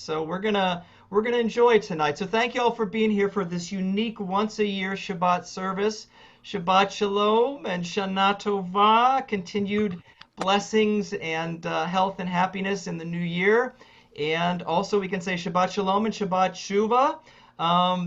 So we're gonna enjoy tonight. So thank you all for being here for this unique once a year Shabbat service. Shabbat Shalom and Shana Tova. Continued blessings and health and happiness in the new year. And also we can say Shabbat Shalom and Shabbat Shuva.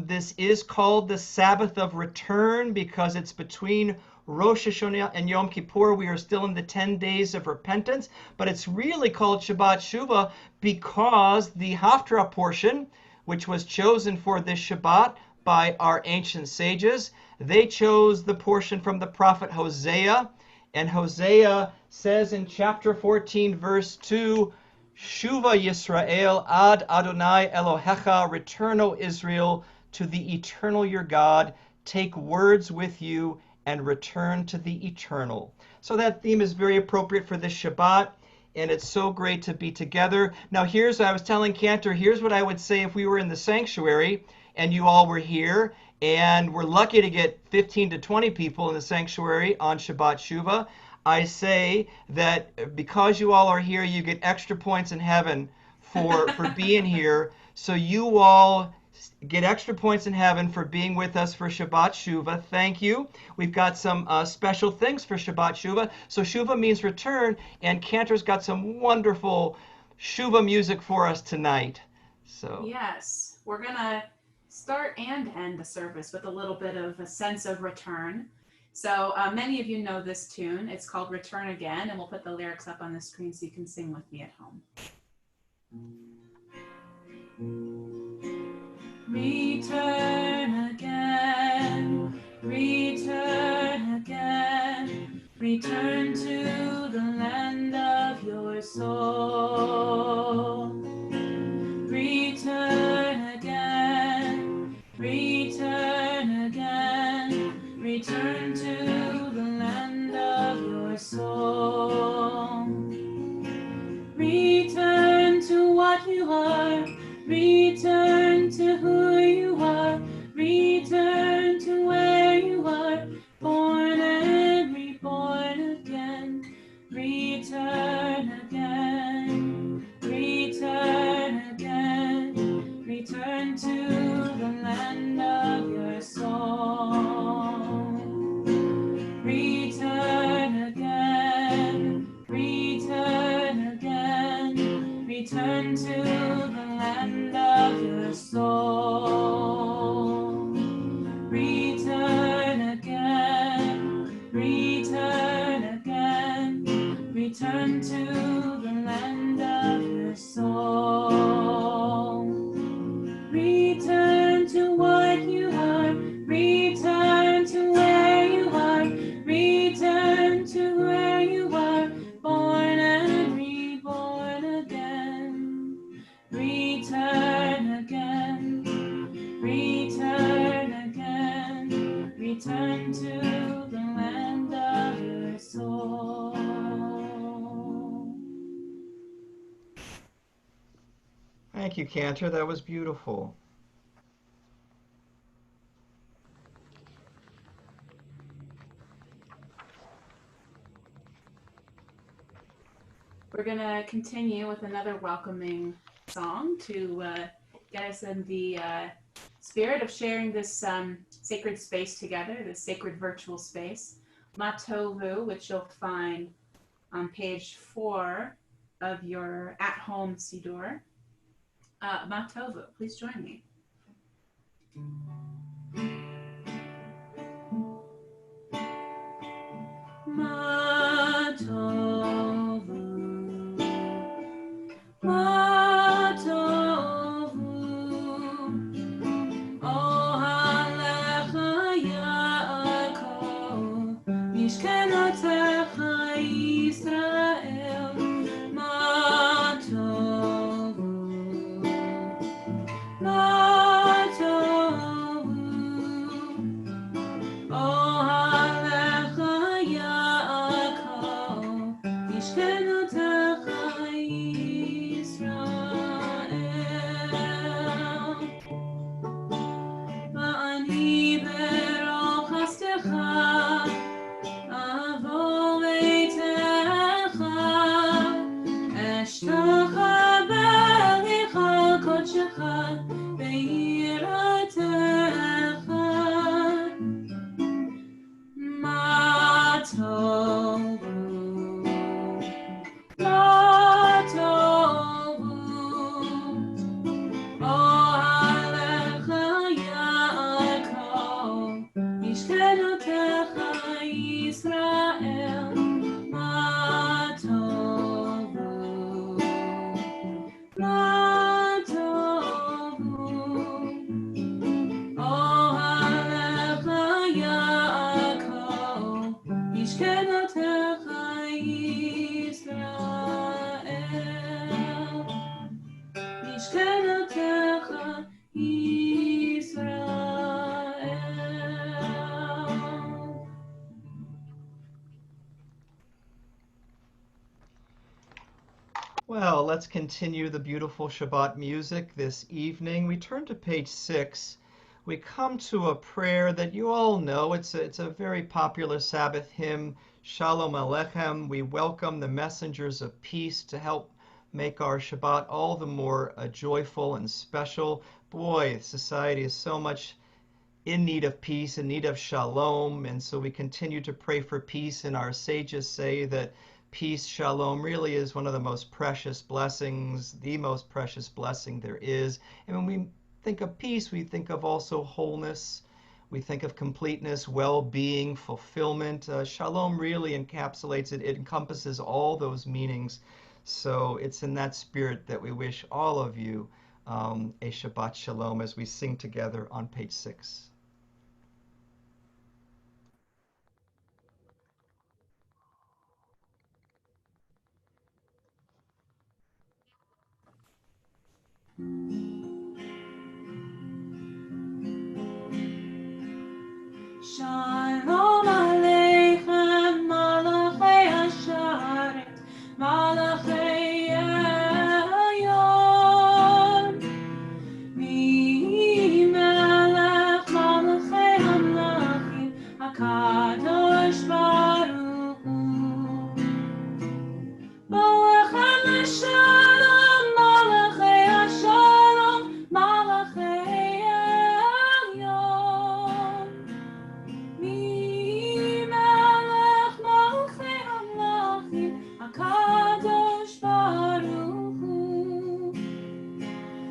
This is called the Sabbath of Return because it's between Rosh Hashanah and Yom Kippur. We are still in the 10 days of repentance, but it's really called Shabbat Shuva because the Haftarah portion, which was chosen for this Shabbat by our ancient sages, they chose the portion from the prophet Hosea. And Hosea says in chapter 14, verse 2, Shuva Yisrael ad Adonai Elohecha, return, O Israel, to the eternal your God. Take words with you and return to the eternal. So that theme is very appropriate for this Shabbat, and it's so great to be together. Now I was telling Cantor, here's what I would say if we were in the sanctuary and you all were here, and we're lucky to get 15 to 20 people in the sanctuary on Shabbat Shuva. I say that because you all are here, you get extra points in heaven for being here. So you all get extra points in heaven for being with us for Shabbat Shuva. Thank you. We've got some special things for Shabbat Shuva. So Shuva means return, and Cantor's got some wonderful Shuva music for us tonight. So yes, we're gonna start and end the service with a little bit of a sense of return. So many of you know this tune. It's called Return Again, and we'll put the lyrics up on the screen so you can sing with me at home. Return again, return again, return to the land of your soul. Return again, return again, return to the land of your soul. Return to what you are, return to who you are, return to where you are, born and reborn again. Return again, return again, return to the land of your soul. Return again, return again, return to the land of your soul. Return again, return again, return to the land of your soul. Return to what you are, return to where you are, return to where you are, born and reborn again. Return again, return again, return to the land of your soul. thank you, Cantor. That was beautiful. We're going to continue with another welcoming song to get us in the spirit of sharing this sacred space together, this sacred virtual space. Matovu, which you'll find on page 4 of your at-home Siddur. Matovu, please join me. Matovu, Matovu, Ohalecha Yaakov, Mishkenotecha Yisrael, Matovu, Matovu, קודשך ויראתך מה טובו מה טובו אוהליך יעקב משכנותיך ישראל מה טובו מה טובו אוהליך יעקב משכנותיך ישראל משכנותיך ישראל. Well, let's continue the beautiful Shabbat music this evening. We turn to page 6. We come to a prayer that you all know. It's a very popular Sabbath hymn, Shalom Aleichem. We welcome the messengers of peace to help make our Shabbat all the more joyful and special. Boy, society is so much in need of peace, in need of shalom, and so we continue to pray for peace, and our sages say that peace, shalom, really is one of the most precious blessings, the most precious blessing there is. And when we think of peace, we think of also wholeness, we think of completeness, well-being, fulfillment. Shalom really encapsulates it, it encompasses all those meanings. So it's in that spirit that we wish all of you a Shabbat Shalom as we sing together on page 6. Shalom Aleichem, Malachei Hasharet, Malachei Elyon, Melech Malachei Hamlachim, HaKadosh Baruch Hu. Bolechem L'Shalom, Malachei Hashalom, Malachei Elyon. Melech Malachei Hamlachim, HaKadosh Baruch Hu.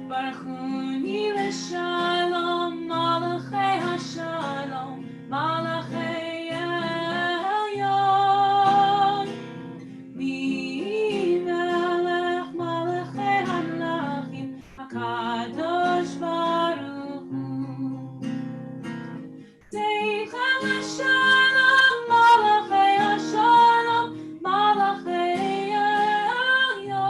Baruchuni L'Shalom, Malachei Hashalom, Malachei Elyon. Melech Malachei Hamlachim, HaKadosh Baruch Hu. Deichem L'Shalom, Malachei Hashalom, Malachei Elyon.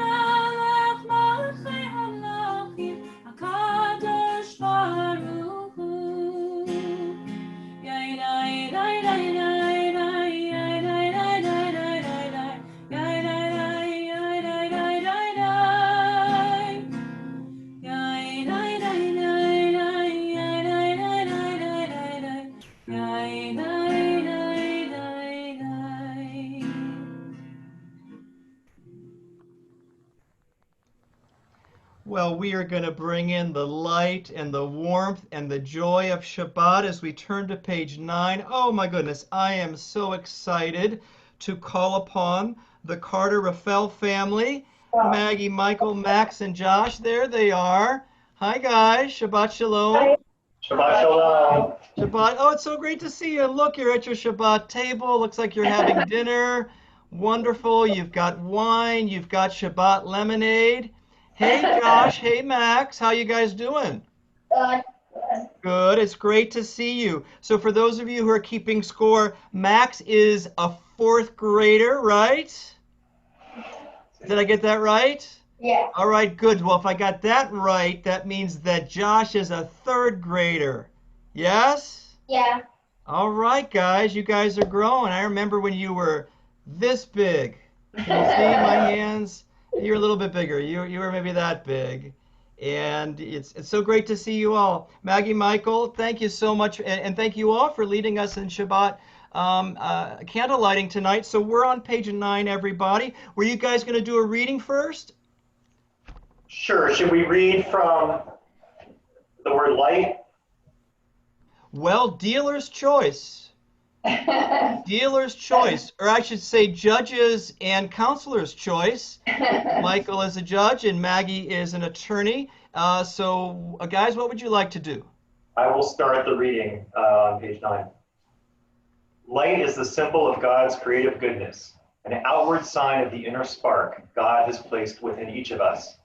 Melech Malachei Hamlachim, HaKadosh Baruch Hu. Yai dai dai dai dai dai, yai dai dai dai dai dai dai, yai dai dai yai dai dai dai dai. Yai dai dai dai dai, yai dai dai dai dai dai dai, yai dai dai dai dai. Well, we are going to bring in the light and the warmth and the joy of Shabbat as we turn to page 9. Oh my goodness, I am so excited to call upon the Carter Rafael family. Maggie, Michael, Max, and Josh. There they are. Hi guys, Shabbat Shalom. Shabbat Shalom. Shabbat. Oh, it's so great to see you. Look, you're at your Shabbat table. Looks like you're having dinner. Wonderful. You've got wine. You've got Shabbat lemonade. Hey, Josh. Hey, Max. How you guys doing? Good. Good. It's great to see you. So for those of you who are keeping score, Max is a 4th grader, right? Did I get that right? Yeah. All right, good. Well, if I got that right, that means that Josh is a 3rd grader. Yes? Yeah. All right, guys. You guys are growing. I remember when you were this big. Can you see my hands? You're a little bit bigger. You were maybe that big. And it's so great to see you all. Maggie, Michael, thank you so much. And thank you all for leading us in Shabbat candle lighting tonight. So we're on page 9, everybody. Were you guys going to do a reading first? Sure. Should we read from the word light? Well, dealer's choice. Dealer's choice, or I should say judges and counselor's choice. Michael is a judge and Maggie is an attorney. Guys, what would you like to do? I will start the reading on page 9. Light is the symbol of God's creative goodness, an outward sign of the inner spark God has placed within each of us.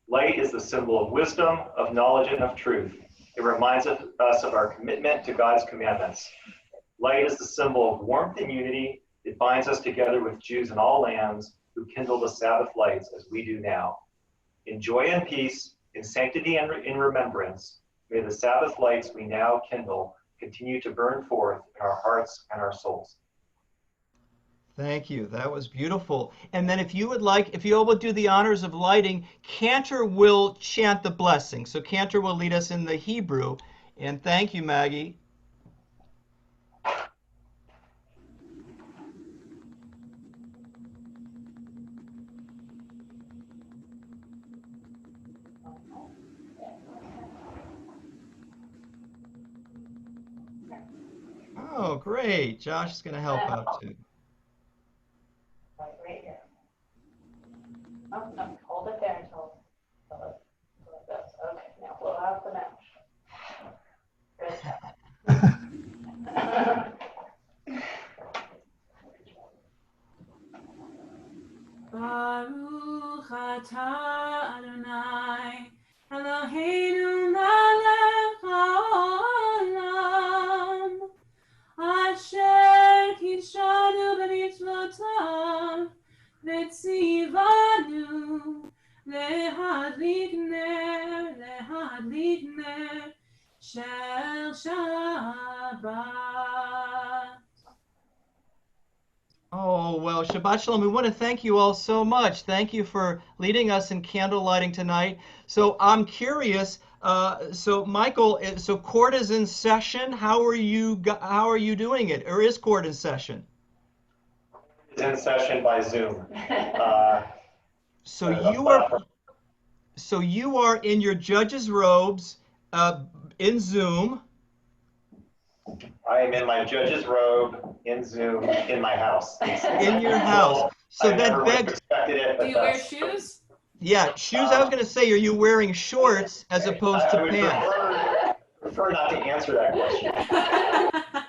Light is the symbol of wisdom, of knowledge, and of truth. It reminds us of our commitment to God's commandments. Light is the symbol of warmth and unity. It binds us together with Jews in all lands who kindle the Sabbath lights as we do now. In joy and peace, in sanctity and in remembrance, may the Sabbath lights we now kindle continue to burn forth in our hearts and our souls. Thank you. That was beautiful. And then if you all would do the honors of lighting, Cantor will chant the blessing. So Cantor will lead us in the Hebrew. And thank you, Maggie. Oh, great. Josh is going to help out too. Right here. Oh, no, hold it there until it goes. Okay, now blow out the match. Good job. Baruch atah Adonai Eloheinu melech haolam asher kishanu b'mitzvotav v'tzivanu lehadlik ner shel Shabbat. Oh, well, Shabbat Shalom. We want to thank you all so much. Thank you for leading us in candle lighting tonight. So I'm curious. Michael, so court is in session. How are you doing it? Or is court in session? It's in session by Zoom. So you are in your judge's robes in Zoom. I am in my judge's robe in Zoom in my house. In your house. So that begs. Do you wear shoes? Yeah, shoes. I was going to say, are you wearing shorts as opposed to pants? I prefer not to answer that question.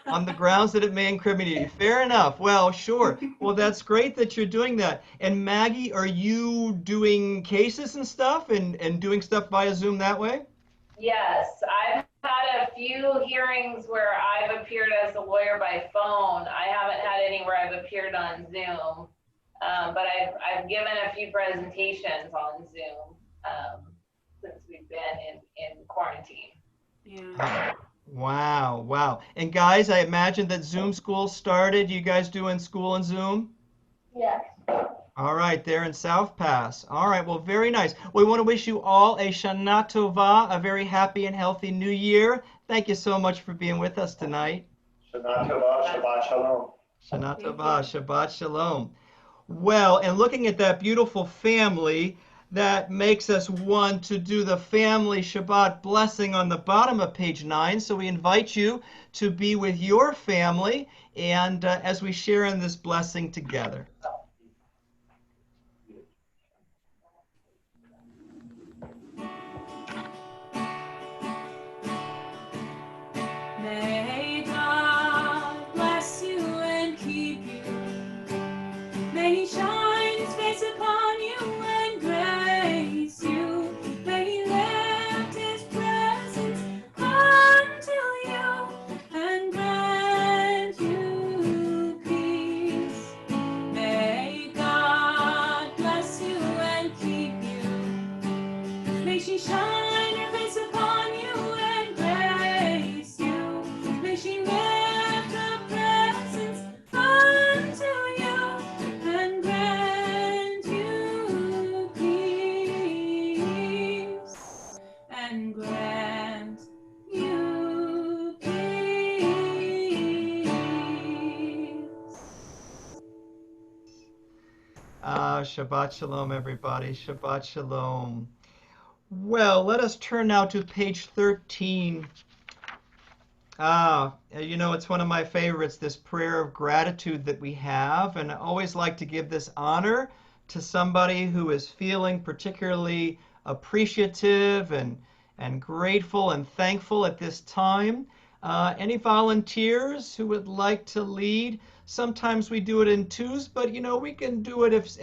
On the grounds that it may incriminate you. Fair enough. Well, sure. Well, that's great that you're doing that. And Maggie, are you doing cases and stuff and doing stuff via Zoom that way? Yes, I've had a few hearings where I've appeared as a lawyer by phone. I haven't had any where I've appeared on Zoom, but I've given a few presentations on Zoom since we've been in quarantine. Yeah. Wow, wow. And guys, I imagine that Zoom school started. You guys doing school in Zoom? Yes. All right, there in South Pass. All right, well, very nice. We want to wish you all a Shana Tova, a very happy and healthy new year. Thank you so much for being with us tonight. Shana Tova, Shabbat Shalom. Shana Tova, Shabbat Shalom. Well, and looking at that beautiful family, that makes us want to do the family Shabbat blessing on the bottom of page 9. So we invite you to be with your family and as we share in this blessing together. May God bless you and keep you. May He shine His face upon you and grace you. May He lift His presence unto you and grant you peace. May Shabbat Shalom, everybody. Shabbat Shalom. Well, let us turn now to page 13. It's one of my favorites, this prayer of gratitude that we have. And I always like to give this honor to somebody who is feeling particularly appreciative and grateful and thankful at this time. Any volunteers who would like to lead? Sometimes we do it in twos, but we can do it if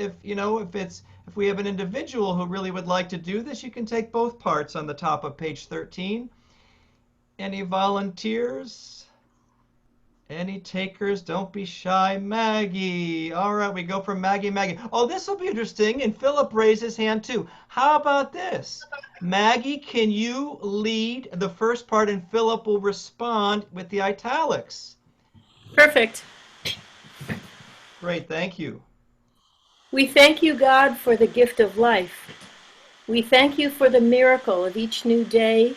we have an individual who really would like to do this, you can take both parts on the top of page 13. Any volunteers? Any takers? Don't be shy. Maggie. All right, we go from Maggie. Oh, this will be interesting. And Philip raised his hand too. How about this? Maggie, can you lead the first part and Philip will respond with the italics? Perfect. Great, thank you. We thank you, God, for the gift of life. We thank you for the miracle of each new day,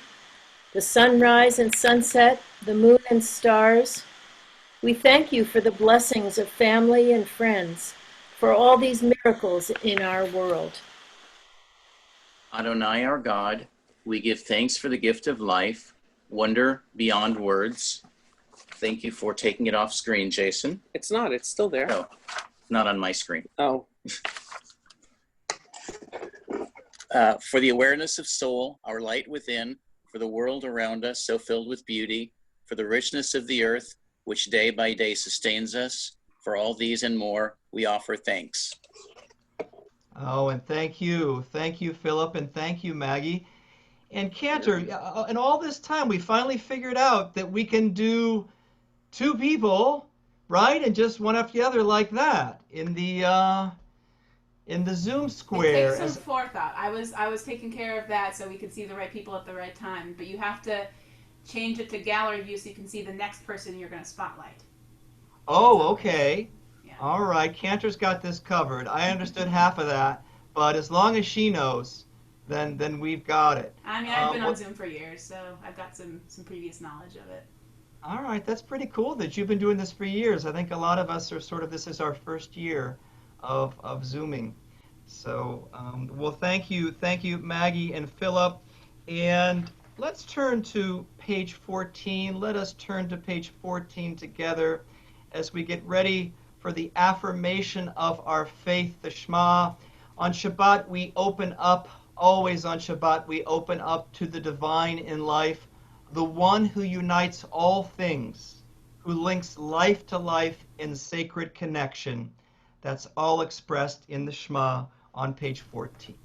the sunrise and sunset, the moon and stars. We thank you for the blessings of family and friends, for all these miracles in our world. Adonai, our God, we give thanks for the gift of life, wonder beyond words. Thank you for taking it off screen, Jason. It's not. It's still there. No, not on my screen. Oh. For the awareness of soul, our light within, for the world around us so filled with beauty, for the richness of the earth, which day by day sustains us, for all these and more, we offer thanks. Oh, and thank you, Philip, and thank you, Maggie. And Cantor, in all this time, we finally figured out that we can do two people, right, and just one after the other like that in the Zoom square. It takes some forethought. I was taking care of that so we could see the right people at the right time. But you have to change it to gallery view so you can see the next person you're going to spotlight. Oh, okay. Yeah. All right. Cantor's got this covered. I understood half of that, but as long as she knows, then we've got it. I mean, I've been on Zoom for years, so I've got some previous knowledge of it. All right. That's pretty cool that you've been doing this for years. I think a lot of us are this is our first year of Zooming. So, well, thank you, Maggie and Philip. And let's turn to page 14. Let us turn to page 14 together as we get ready for the affirmation of our faith, the Shema. On Shabbat, we open up, always on Shabbat, we open up to the divine in life, the one who unites all things, who links life to life in sacred connection. That's all expressed in the Shema on page 14.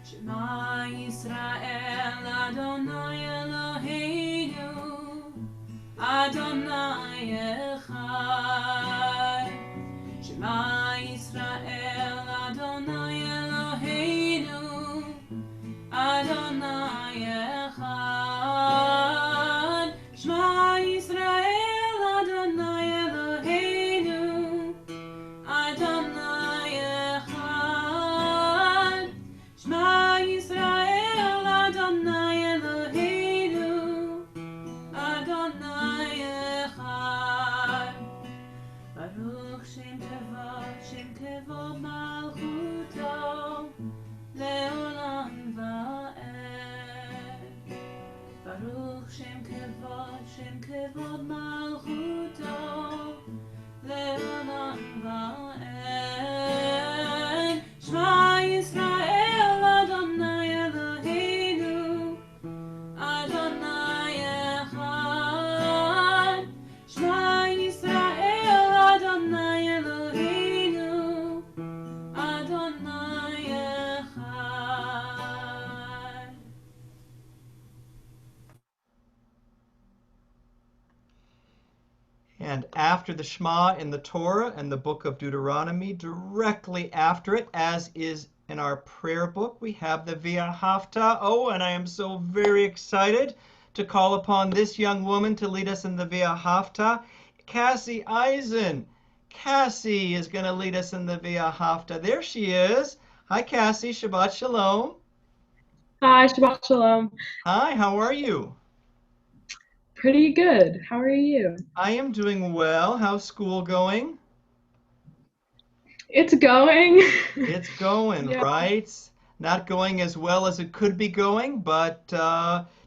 Shema Yisrael Adonai Eloheinu Adonai Echad. Shema Yisrael Adonai Eloheinu Adonai Echad. Shema Yisrael Adonai Eloheinu Adonai Echad. Shema Yisrael Adonai Eloheinu Adonai Echad. Baruch Shem Kevod Malchuto Leolam Va'ed. Baruch Shem Kevod Malchuto Leolam Va'ed. Shema Yisrael Adonai Eloheinu Adonai Echad. Shema Yisrael Adonai Eloheinu Adonai Echad. And after the Shema in the Torah and the book of Deuteronomy, directly after it, as is in our prayer book, we have the V'ahavta. Oh, and I am so very excited to call upon this young woman to lead us in the V'ahavta. Cassie Eisen. Cassie is going to lead us in the V'ahavta. There she is. Hi, Cassie. Shabbat Shalom. Hi, Shabbat Shalom. Hi, how are you? Pretty good. How are you? I am doing well. How's school going? It's going. It's going, Yeah. right? Not going as well as it could be going, but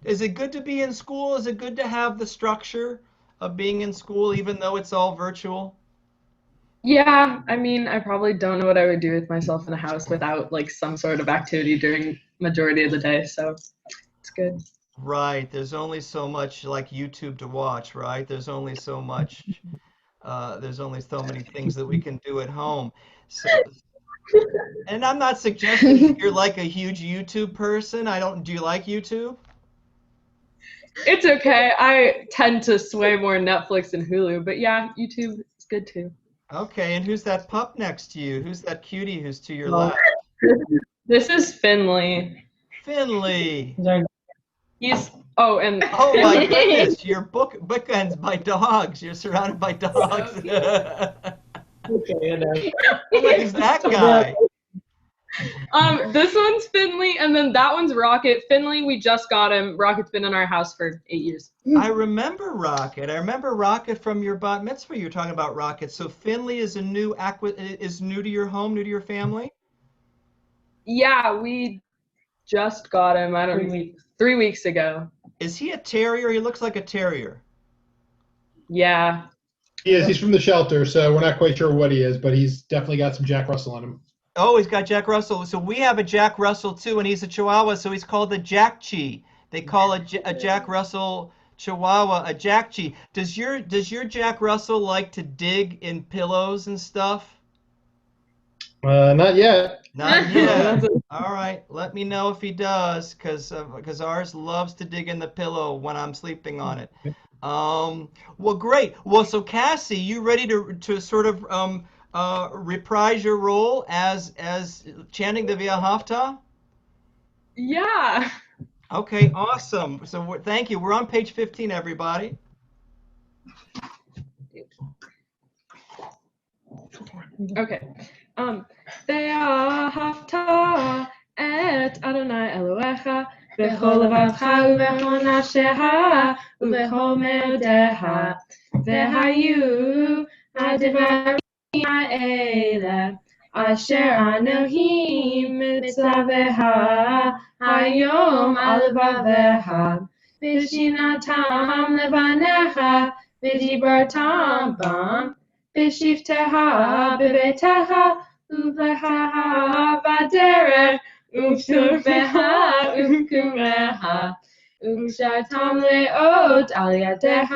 is it good to be in school? Is it good to have the structure of being in school, even though it's all virtual? Yeah, I mean, I probably don't know what I would do with myself in a house without like some sort of activity during majority of the day, so it's good. Right. There's only so much like YouTube to watch, right? There's only so many things that we can do at home. So, and I'm not suggesting that you're like a huge YouTube person. Do you like YouTube? It's okay. I tend to sway more Netflix and Hulu, but yeah, YouTube is good too. Okay, and who's that pup next to you? Who's that cutie who's to your Well, left? this is Finley. Finley. He's oh, and Oh my goodness, your bookends by dogs. You're surrounded by dogs. So cute. Who's that guy? This one's Finley, and then that one's Rocket. Finley, we just got him. Rocket's been in our house for 8 years. I remember Rocket. I remember Rocket from your bat mitzvah. You're talking about Rocket. So Finley is is new to your home, new to your family? Yeah, we just got him. I don't know, 3 weeks ago. Is he a terrier? He looks like a terrier. Yeah. He is. He's from the shelter, so we're not quite sure what he is, but he's definitely got some Jack Russell in him. Oh, he's got Jack Russell. So we have a Jack Russell too, and he's a Chihuahua, so he's called a Jack Chi. They call a Jack Russell Chihuahua a Jack Chi. Does your Jack Russell like to dig in pillows and stuff? Not yet. Not yet. All right. Let me know if he does, because ours loves to dig in the pillow when I'm sleeping on it. Well, great. Well, so Cassie, you ready to sort of reprise your role as chanting the Via Hafta? Yeah. Okay, awesome. So thank you. We're on page 15, everybody. Okay. ואהבת את אדוני אלוהיך בכל לבבך ובכל נפשך ובכל מאודך. והיו הדברים האלה אשר אנוכי מצווך היום על לבביך ושינתם לבניך ודיברתם בם בשבתך בביתך ובלך בדרך ובשורבך ובקומך ובשרתם לאות על ידיך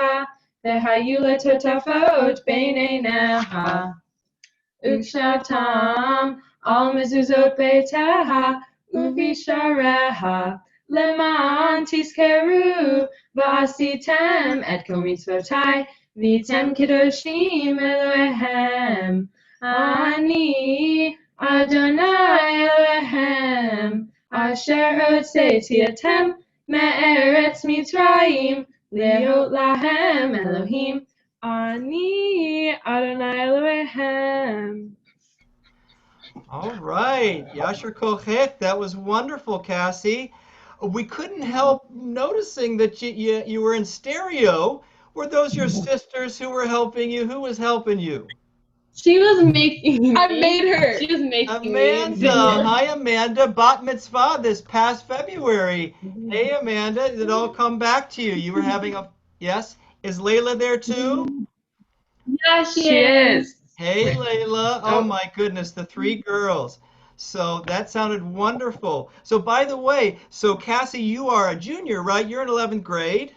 והיו לטוטפות בין עיניך ובשרתם על מזוזות ביתך ובשעריך למען תזכרו ועשיתם את כל מצוותיי והייתם קדושים אלוהיהם. אני אדוני אלוהיהם אשר הוצאתי אתם מארץ מצרים להיות להם אלוהים. אני אדוני אלוהיהם. All right. Yasher Kochek. That was wonderful, Cassie. We couldn't help noticing that you were in stereo. Were those your sisters who were helping you? Who was helping you? She was making I made her. She was making Amanda. Hi, Amanda. Bat mitzvah this past February. Hey, Amanda. Did it all come back to you? You were having a... Yes? Is Layla there too? Yeah, she is. Hey, Layla. Oh, my goodness. The three girls. So that sounded wonderful. So by the way, so Cassie, you are a junior, right? You're in 11th grade.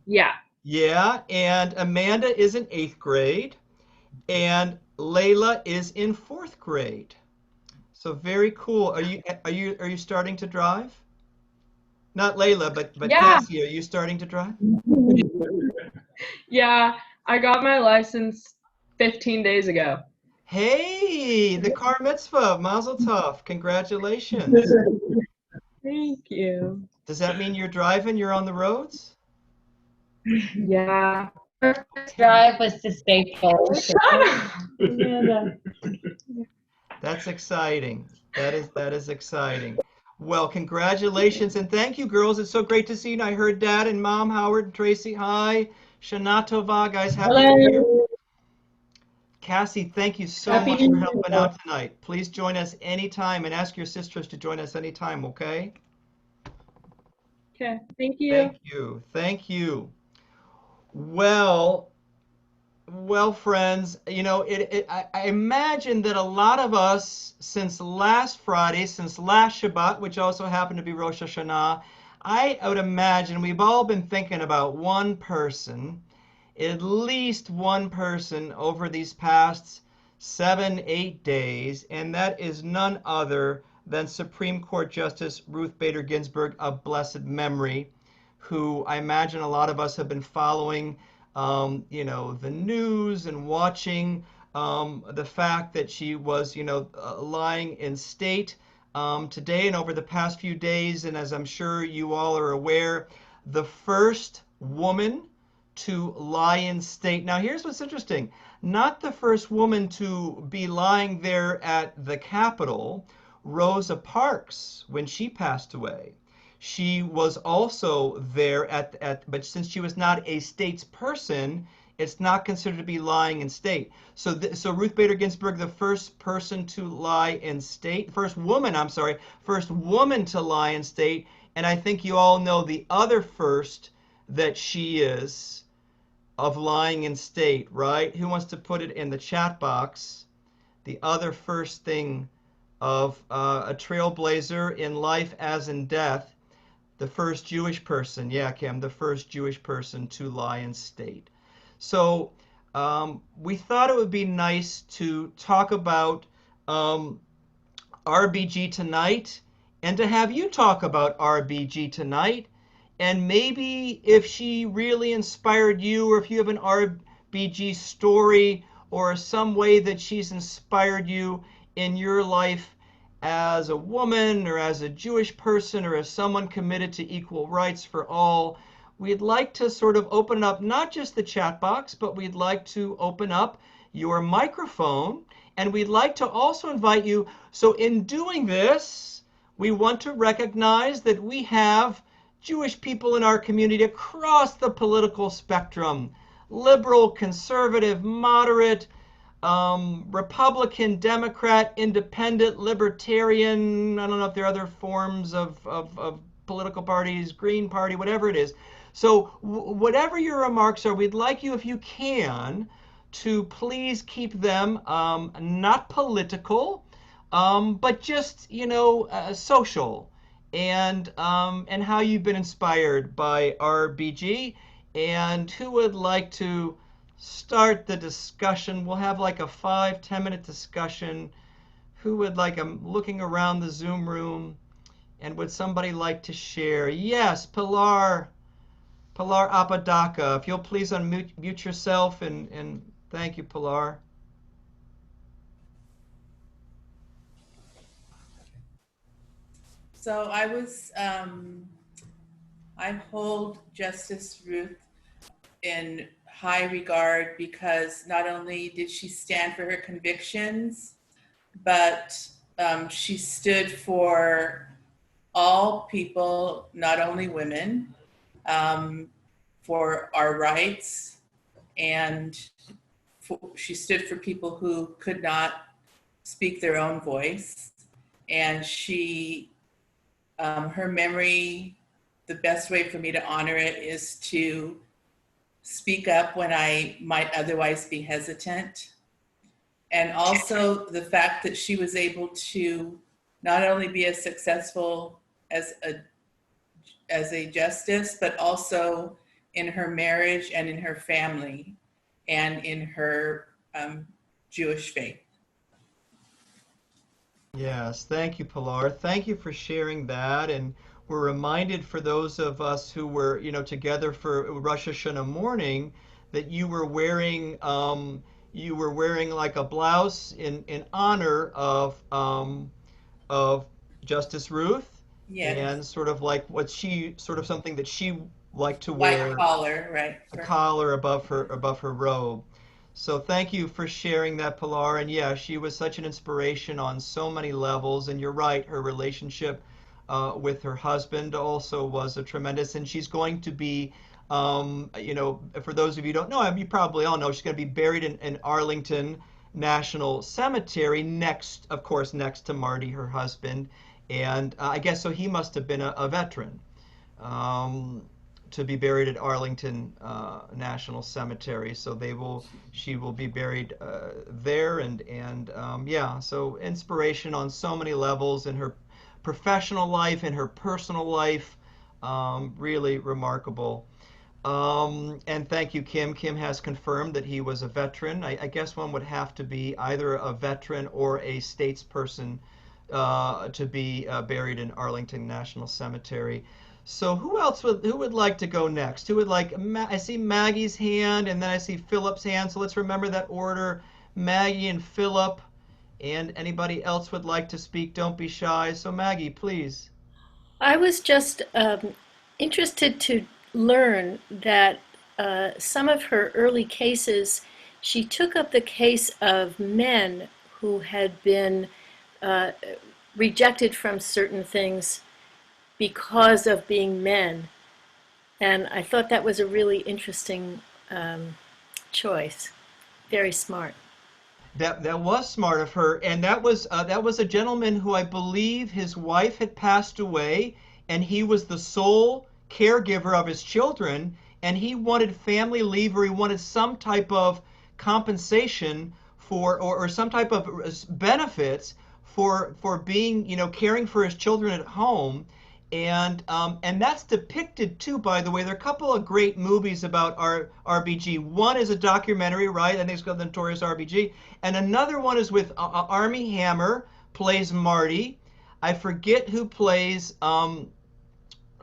Yeah. Yeah, and Amanda is in 8th grade, and Layla is in 4th grade. So very cool. Are you starting to drive? Not Layla, but Yeah. Cassie, are you starting to drive? Yeah, I got my license 15 days ago. Hey, the car mitzvah, Mazel Tov. Congratulations. Thank you. Does that mean you're driving? You're on the roads? Yeah. Drive was to stay full. Shut up. That's exciting. That is exciting. Well, congratulations and thank you, girls. It's so great to see you. And I heard Dad and Mom, Howard and Tracy. Hi. Shana Tova, guys. Happy New Year. Hello. Cassie, thank you so Happy much for New Year. helping out tonight. Please join us anytime and ask your sisters to join us anytime, okay? Okay, thank you. Thank you. Thank you. Well, well, friends, I imagine that a lot of us, since last Friday, since last Shabbat, which also happened to be Rosh Hashanah, I would imagine we've all been thinking about one person, at least one person over these past 7, 8 days, and that is none other than Supreme Court Justice Ruth Bader Ginsburg of blessed memory, who I imagine a lot of us have been following, the news and watching the fact that she was, lying in state today and over the past few days. And as I'm sure you all are aware, the first woman to lie in state. Now, here's what's interesting. Not the first woman to be lying there at the Capitol, Rosa Parks, when she passed away. She was also there but since she was not a state's person, it's not considered to be lying in state. So Ruth Bader Ginsburg, the first person to lie in state, first woman to lie in state, and I think you all know the other first that she is of lying in state, right? Who wants to put it in the chat box? The other first thing of a trailblazer in life as in death. The first Jewish person, yeah, Kim, the first Jewish person to lie in state. So we thought it would be nice to talk about RBG tonight and to have you talk about RBG tonight. And maybe if she really inspired you, or if you have an RBG story or some way that she's inspired you in your life as a woman or as a Jewish person or as someone committed to equal rights for all, we'd like to sort of open up not just the chat box, but we'd like to open up your microphone, and we'd like to also invite you. So in doing this, we want to recognize that we have Jewish people in our community across the political spectrum: liberal, conservative, moderate, Republican, Democrat, Independent, Libertarian. I don't know if there are other forms of political parties, Green Party, whatever it is. So whatever your remarks are, we'd like you, if you can, to please keep them not political, but just, social, and how you've been inspired by RBG, and who would like to start the discussion. We'll have like a 5-10 minute discussion. Who would like? I'm looking around the Zoom room, and would somebody like to share? Yes, Pilar Apodaca. If you'll please unmute yourself, and thank you, Pilar. So I hold Justice Ruth in high regard because not only did she stand for her convictions, but she stood for all people, not only women, for our rights, and she stood for people who could not speak their own voice. And her memory, the best way for me to honor it is to speak up when I might otherwise be hesitant. And also the fact that she was able to not only be as successful as a justice, but also in her marriage and in her family and in her Jewish faith. Yes, thank you, Pilar. Thank you for sharing that. And we're reminded, for those of us who were, together for Rosh Hashanah morning, that you were wearing like a blouse in honor of Justice Ruth, Yes. and sort of like something that she liked to White wear, collar, right? a collar above her robe. So thank you for sharing that, Pilar. And yeah, she was such an inspiration on so many levels. And you're right, her relationship with her husband also was a tremendous, and she's going to be, for those of you who don't know, I mean, you probably all know, she's going to be buried in Arlington National Cemetery of course, next to Marty, her husband. And I guess so he must have been a veteran to be buried at Arlington National Cemetery. So she will be buried there, and yeah, so inspiration on so many levels in her professional life, in her personal life, really remarkable. And thank you, Kim. Kim has confirmed that he was a veteran. I guess one would have to be either a veteran or a statesperson to be buried in Arlington National Cemetery. So who would like to go next? Who would like? I see Maggie's hand, and then I see Philip's hand. So let's remember that order: Maggie and Philip. And anybody else would like to speak? Don't be shy. So Maggie, please. I was just interested to learn that some of her early cases, she took up the case of men who had been rejected from certain things because of being men. And I thought that was a really interesting choice. Very smart. That was smart of her, and that was a gentleman who I believe his wife had passed away, and he was the sole caregiver of his children, and he wanted family leave, or he wanted some type of compensation for, or some type of benefits for being, caring for his children at home. And that's depicted too, by the way. There are a couple of great movies about RBG. One is a documentary, right? I think it's called The Notorious RBG. And another one is with Armie Hammer, plays Marty. I forget who plays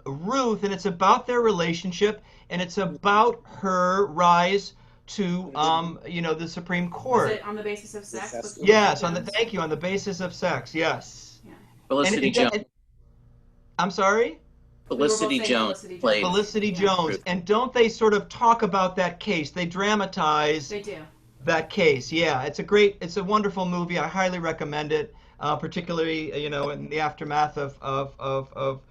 Ruth, and it's about their relationship, and it's about her rise to, the Supreme Was Court. it On the Basis of Sex? with Yes, Jones? thank you, on the basis of sex, yes. Yeah. Felicity Jones. I'm sorry? Felicity Jones played Felicity Jones. And don't they sort of talk about that case? They dramatize They do. that case. Yeah, it's a wonderful movie. I highly recommend it, particularly, in the aftermath of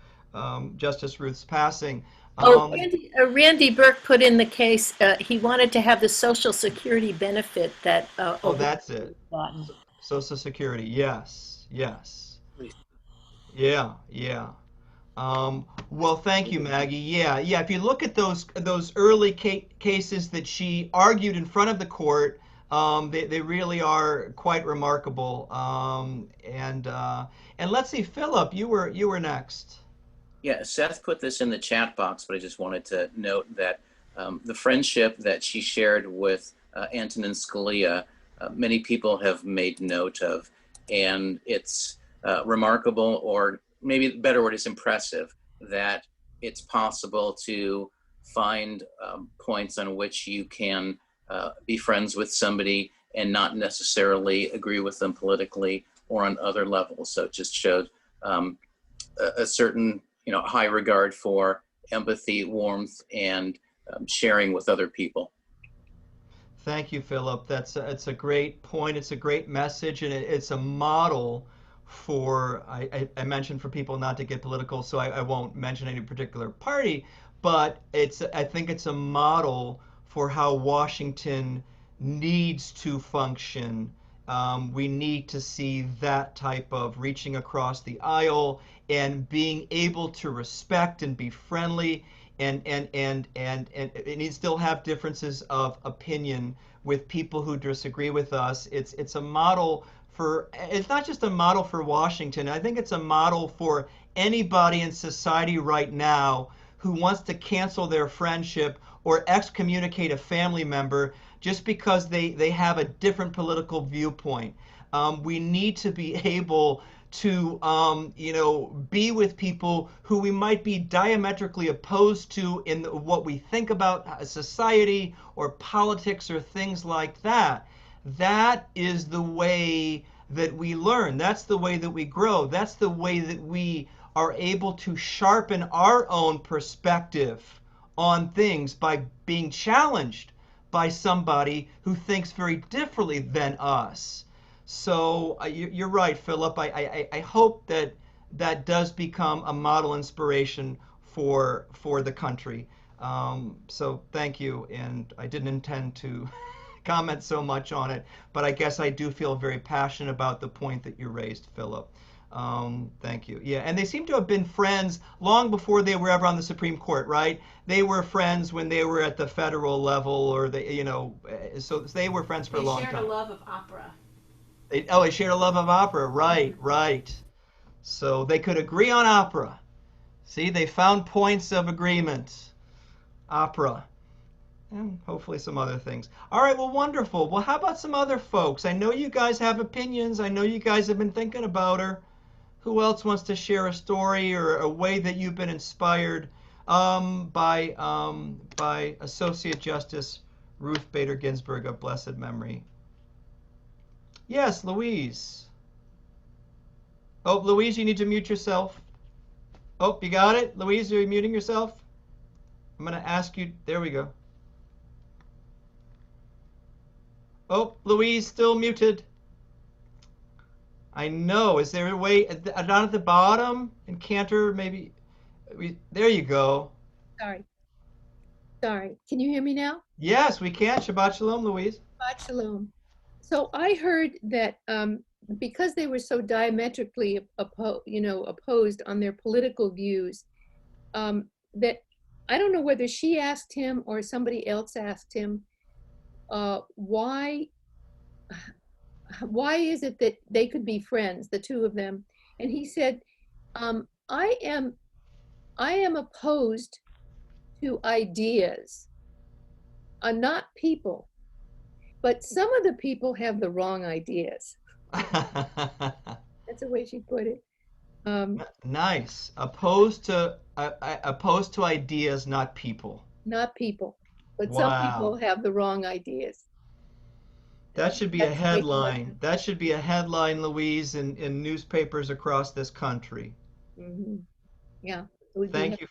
Justice Ruth's passing. Randy Burke put in the case, he wanted to have the Social Security benefit that that's it. gotten. Social Security, yes. Yeah. Well, thank you, Maggie. Yeah. If you look at those early cases that she argued in front of the court, they really are quite remarkable. And let's see, Philip, you were next. Yeah, Seth put this in the chat box, but I just wanted to note that the friendship that she shared with Antonin Scalia, many people have made note of, and it's remarkable, or maybe the better word is impressive, that it's possible to find points on which you can be friends with somebody and not necessarily agree with them politically or on other levels. So it just showed a certain high regard for empathy, warmth, and sharing with other people. Thank you, Philip. It's a great point. It's a great message, and it's a model for, I mentioned for people not to get political, so I won't mention any particular party, but I think it's a model for how Washington needs to function. We need to see that type of reaching across the aisle and being able to respect and be friendly, and still have differences of opinion with people who disagree with us. It's a model for, it's not just a model for Washington. I think it's a model for anybody in society right now who wants to cancel their friendship or excommunicate a family member just because they have a different political viewpoint. We need to be able to be with people who we might be diametrically opposed to in what we think about society or politics or things like that. That is the way that we learn. That's the way that we grow. That's the way that we are able to sharpen our own perspective on things, by being challenged by somebody who thinks very differently than us. So you're right, Philip. I hope that that does become a model inspiration for the country. So thank you, and I didn't intend to comment so much on it, but I guess I do feel very passionate about the point that you raised, Philip. Thank you. Yeah, and they seem to have been friends long before they were ever on the Supreme Court, right? They were friends when they were at the federal level, or so they were friends for a long time. They shared a love of opera. They shared a love of opera, right, right. So they could agree on opera. See, they found points of agreement. Opera. And hopefully some other things. All right, well, wonderful. Well, how about some other folks? I know you guys have opinions. I know you guys have been thinking about her. Who else wants to share a story or a way that you've been inspired by Associate Justice Ruth Bader Ginsburg of blessed memory? Yes, Louise. Oh, Louise, you need to mute yourself. Oh, you got it? Louise, are you muting yourself? I'm going to ask you. There we go. Oh, Louise, still muted. I know. Is there a way down at the bottom? And Cantor, maybe. There you go. Sorry. Sorry. Can you hear me now? Yes, we can. Shabbat Shalom, Louise. Shabbat Shalom. So I heard that because they were so diametrically opposed on their political views, that I don't know whether she asked him or somebody else asked him, why is it that they could be friends, the two of them? And he said, I am opposed to ideas, not people. But some of the people have the wrong ideas. That's the way she put it. Nice. Opposed to ideas, not people. Not people. But Wow. Some people have the wrong ideas. That should be a headline. That should be a headline, Louise, in newspapers across this country. Mm-hmm. Yeah. Thank you.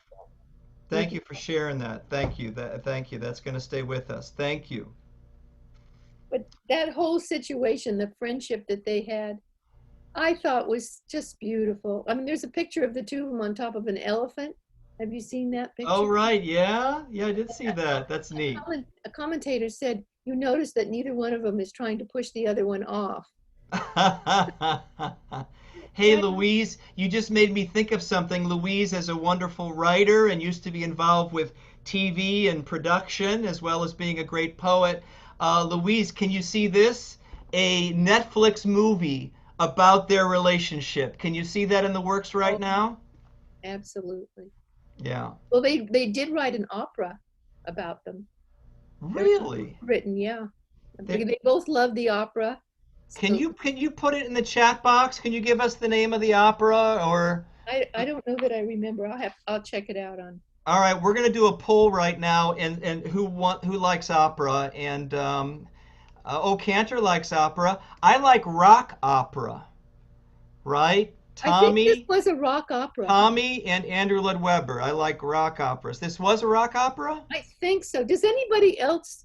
Thank you for sharing that. Thank you. Thank you. That's going to stay with us. Thank you. But that whole situation, the friendship that they had, I thought was just beautiful. I mean, there's a picture of the two of them on top of an elephant. Have you seen that picture? Oh, right. Yeah. Yeah, I did see that. That's neat. A commentator said, you notice that neither one of them is trying to push the other one off. Hey, Louise, you just made me think of something. Louise is a wonderful writer and used to be involved with TV and production, as well as being a great poet. Louise, can you see this? A Netflix movie about their relationship. Can you see that in the works right now? Absolutely. Yeah. Well, they did write an opera about them. Really? Written, yeah. They both love the opera. Can you put it in the chat box? Can you give us the name of the opera, or? I don't know that I remember. I'll check it out on. All right, we're gonna do a poll right now, and who likes opera, and Cantor likes opera. I like rock opera, right? Tommy. I think this was a rock opera. Tommy and Andrew Lloyd Webber. I like rock operas. This was a rock opera? I think so. Does anybody else?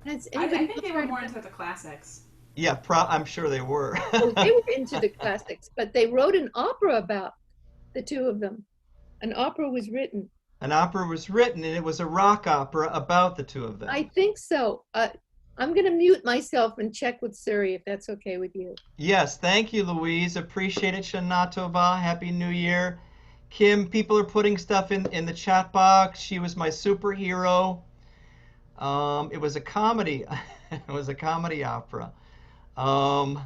I think they were more into the classics. Yeah, I'm sure they were. Well, they were into the classics, but they wrote an opera about the two of them. An opera was written. An opera was written, and it was a rock opera about the two of them. I think so. I'm going to mute myself and check with Suri if that's okay with you. Yes, thank you, Louise. Appreciate it. Shana Tova. Happy New Year. Kim, people are putting stuff in the chat box. She was my superhero. It was a comedy. It was a comedy opera. Oh,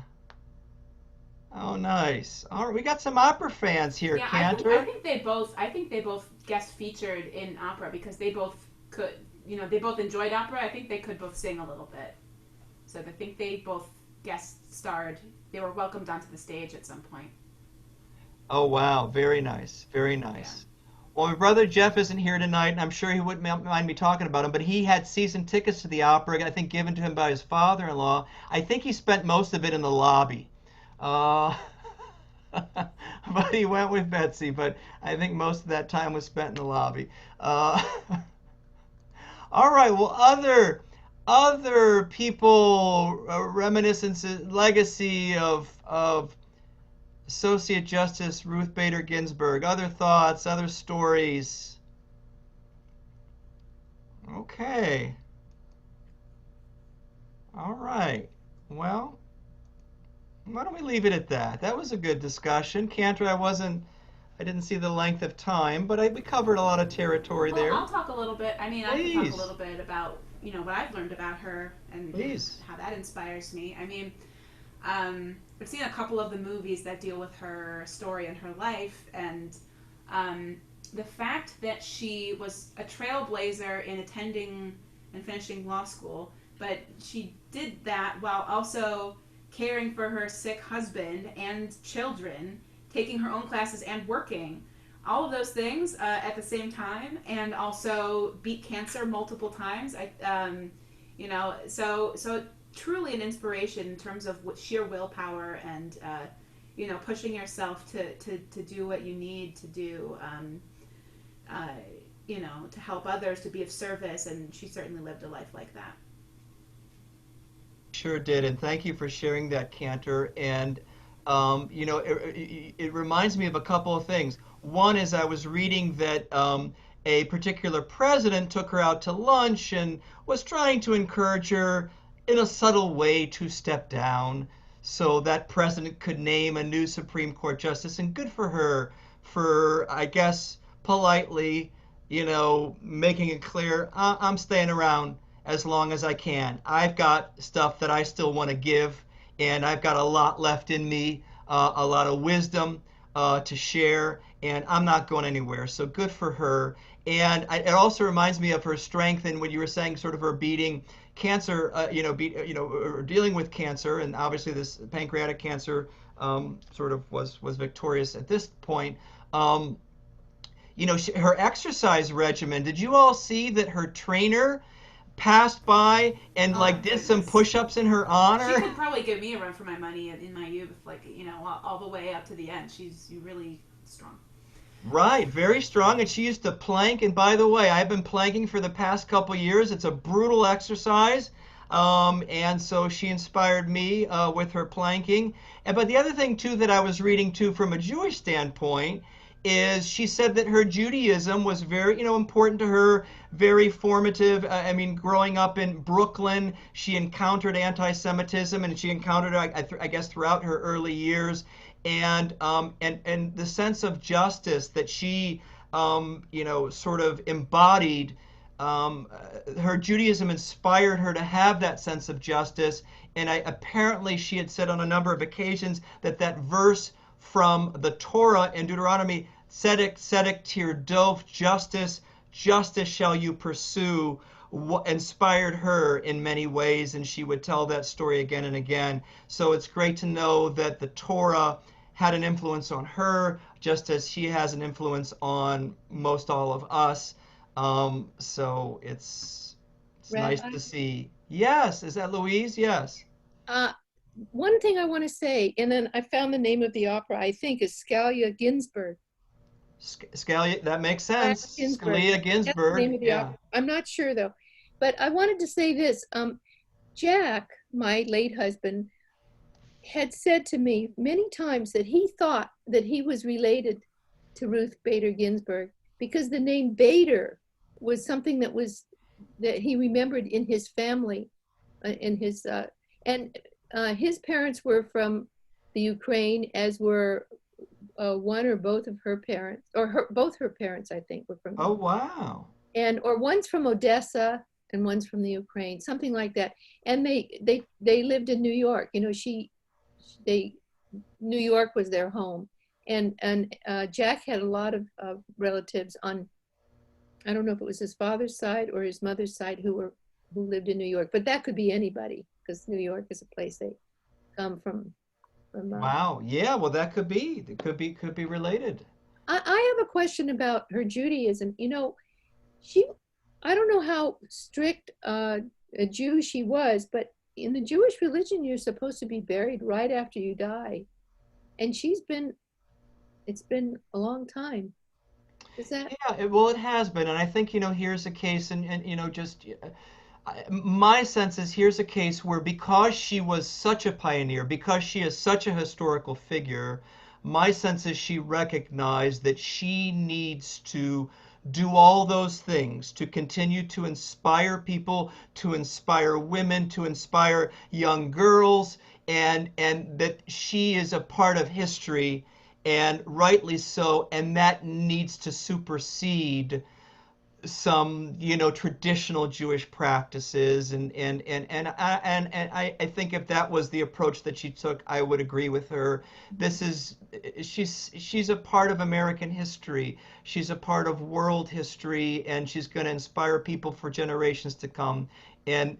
nice. All right, we got some opera fans here, yeah, Cantor. I think they both guest featured in opera because they both could, they both enjoyed opera. I think they could both sing a little bit. So I think they both guest starred. They were welcomed onto the stage at some point. Oh, wow. Very nice. Very nice. Yeah. Well, my brother Jeff isn't here tonight, and I'm sure he wouldn't mind me talking about him, but he had season tickets to the opera, I think given to him by his father-in-law. I think he spent most of it in the lobby. But he went with Betsy, but I think most of that time was spent in the lobby. All right, well, other people, reminiscences, legacy of Associate Justice Ruth Bader Ginsburg. Other thoughts, other stories? Okay. All right. Well, why don't we leave it at that? That was a good discussion. Cantor, I didn't see the length of time, but we covered a lot of territory Well, there. I'll talk a little bit. I mean, I can talk a Please, little bit about, what I've learned about her and please. how that inspires me. I mean, I've seen a couple of the movies that deal with her story and her life, and the fact that she was a trailblazer in attending and finishing law school, but she did that while also caring for her sick husband and children, taking her own classes and working. All of those things at the same time, and also beat cancer multiple times. So truly an inspiration in terms of sheer willpower and pushing yourself to do what you need to do, to help others, to be of service, and she certainly lived a life like that. Sure did, and thank you for sharing that, Cantor. And it reminds me of a couple of things. One is I was reading that a particular president took her out to lunch and was trying to encourage her in a subtle way to step down so that president could name a new Supreme Court justice. And good for her for, I guess, politely, making it clear, I'm staying around as long as I can. I've got stuff that I still want to give, and I've got a lot left in me, a lot of wisdom to share, and I'm not going anywhere. So good for her. And it also reminds me of her strength and what you were saying, sort of her beating cancer, or dealing with cancer, and obviously this pancreatic cancer sort of was victorious at this point. Her exercise regimen. Did you all see that her trainer passed by and Oh my did some goodness. push-ups in her She honor? could probably give me a run for my money in my youth, all the way up to the end. She's really strong. Right, very strong, and she used to plank. And by the way, I've been planking for the past couple years. It's a brutal exercise, and so she inspired me with her planking. But the other thing too that I was reading too from a Jewish standpoint is she said that her Judaism was very, important to her, very formative. I mean, growing up in Brooklyn, she encountered anti-Semitism, and she encountered it, I guess, throughout her early years. And the sense of justice that she sort of embodied, her Judaism inspired her to have that sense of justice. And apparently she had said on a number of occasions that that verse from the Torah in Deuteronomy, Tzedek, Tzedek tirdof, justice, justice shall you pursue, inspired her in many ways, and she would tell that story again and again. So it's great to know that the Torah had an influence on her, just as she has an influence on most all of us. So it's nice Rabbi, to see. Yes, is that Louise? Yes. uh, one thing I want to say, and then I found the name of the opera, I think is Scalia Ginsburg. Scalia, that makes Scalia sense. Ginsburg. Scalia That's the name Ginsburg. of the Yeah. opera. I'm not sure though. But I wanted to say this. Jack, my late husband, had said to me many times that he thought that he was related to Ruth Bader Ginsburg because the name Bader was something that he remembered in his family, and his parents were from the Ukraine, as were one or both of her parents, or both her parents, I think, were from, Oh, wow. or one's from Odessa and one's from the Ukraine, something like that. And they lived in New York. New York was their home, and Jack had a lot of relatives on, I don't know if it was his father's side or his mother's side who lived in New York, but that could be anybody because New York is a place they come from. Wow. Yeah, well that could be. It could be related. I have a question about her Judaism. She, I don't know how strict a Jew she was, but in the Jewish religion, you're supposed to be buried right after you die. And it's been a long time. Is that? Yeah, well, it has been, and I think here's a case, and just my sense is here's a case where because she was such a pioneer, because she is such a historical figure, my sense is she recognized that she needs to do all those things to continue to inspire people, to inspire women, to inspire young girls, and that she is a part of history, and rightly so, and that needs to supersede some, traditional Jewish practices, and I think if that was the approach that she took, I would agree with her. This is she's a part of American history. She's a part of world history, and she's going to inspire people for generations to come. And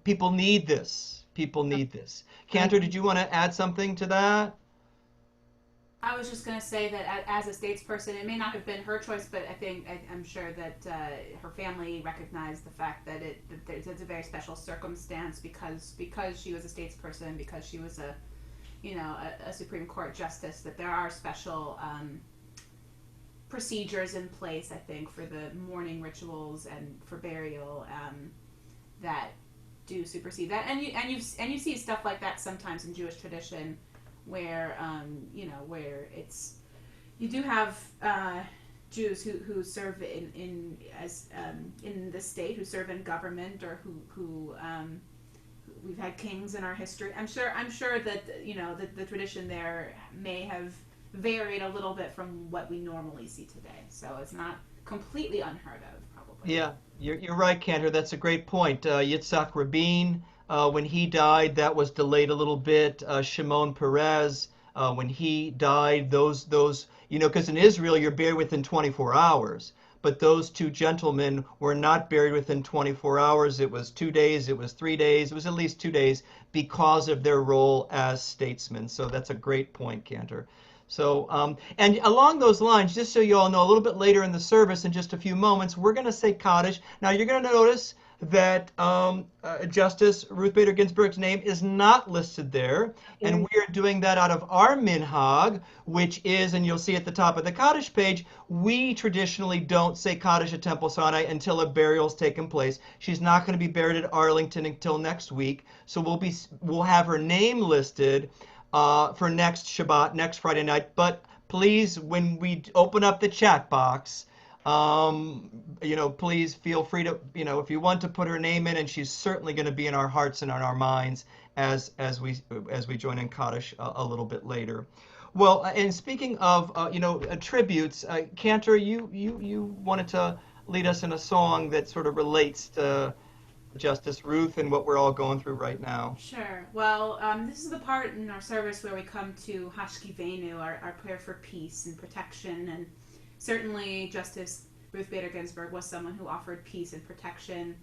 people need this. People need this. Cantor, did you want to add something to that? I was just going to say that as a statesperson, it may not have been her choice, but I'm sure that her family recognized the fact that it's a very special circumstance because she was a statesperson, because she was a Supreme Court justice, that there are special procedures in place, I think, for the mourning rituals and for burial that do supersede that. And you see stuff like that sometimes in Jewish tradition, where where you do have Jews who serve in the state, who serve in government, or who we've had kings in our history. I'm sure that the tradition there may have varied a little bit from what we normally see today. So it's not completely unheard of, probably. Yeah, you're right, Cantor. That's a great point. Yitzhak Rabin, when he died, that was delayed a little bit. Shimon Peres, when he died, those because in Israel you're buried within 24 hours. But those two gentlemen were not buried within 24 hours. It was 2 days, it was 3 days, it was at least 2 days because of their role as statesmen. So that's a great point, Cantor. So, and along those lines, just so you all know, a little bit later in the service, in just a few moments, we're going to say Kaddish. Now, you're going to notice that Justice Ruth Bader Ginsburg's name is not listed there, and we are doing that out of our minhag, which is, and you'll see at the top of the Kaddish page, we traditionally don't say Kaddish at Temple Sinai until a burial's taken place. She's not going to be buried at Arlington until next week, so we'll have her name listed for next Shabbat, next Friday night. But please, when we open up the chat box, please feel free to, if you want to put her name in, and she's certainly going to be in our hearts and in our minds as we join in Kaddish a little bit later. Well, and speaking of, tributes, Cantor, you wanted to lead us in a song that sort of relates to Justice Ruth and what we're all going through right now. Sure. Well, this is the part in our service where we come to Hashkivenu, our prayer for peace and protection. And certainly Justice Ruth Bader Ginsburg was someone who offered peace and protection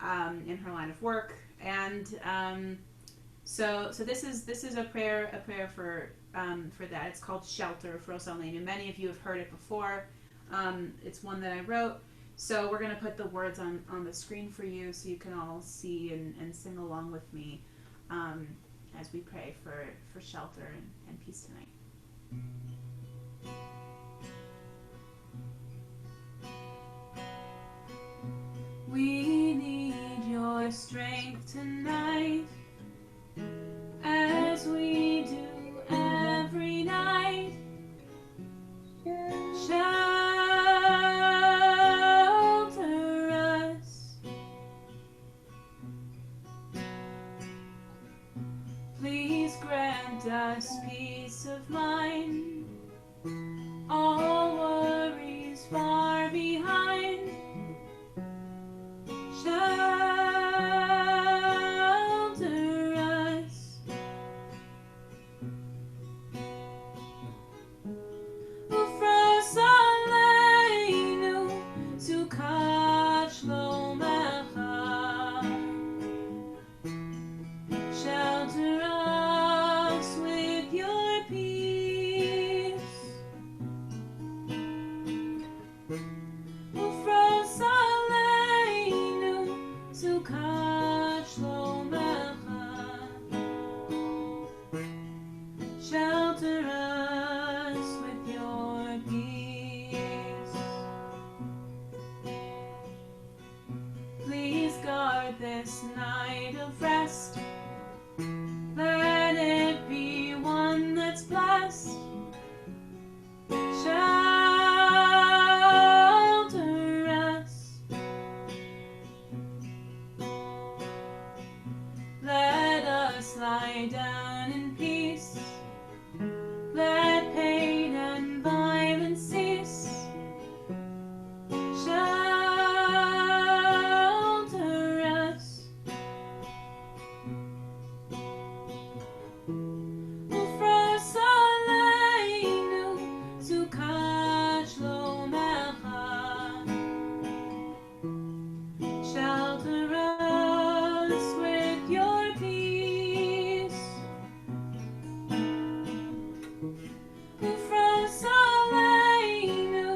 in her line of work. And so this is a prayer for that. It's called Shelter for Rosalenu. Many of you have heard it before. It's one that I wrote. So we're going to put the words on the screen for you so you can all see and sing along with me as we pray for shelter and peace tonight. We need your strength tonight as we do every night. Please grant us peace of mind, all worries far behind. Shelter us. Ufros aleinu sukat shlomecha. Shelter us with your peace. Ufros aleinu sukat shlomecha. Shelter us with your peace. Please guard this night of rest. Let it be one that's blessed. lie down in peace. Let pain and violence cease. Shelter us. ופרס עלינו סוכה שלומך. Shelter us with your peace. ופרס עלינו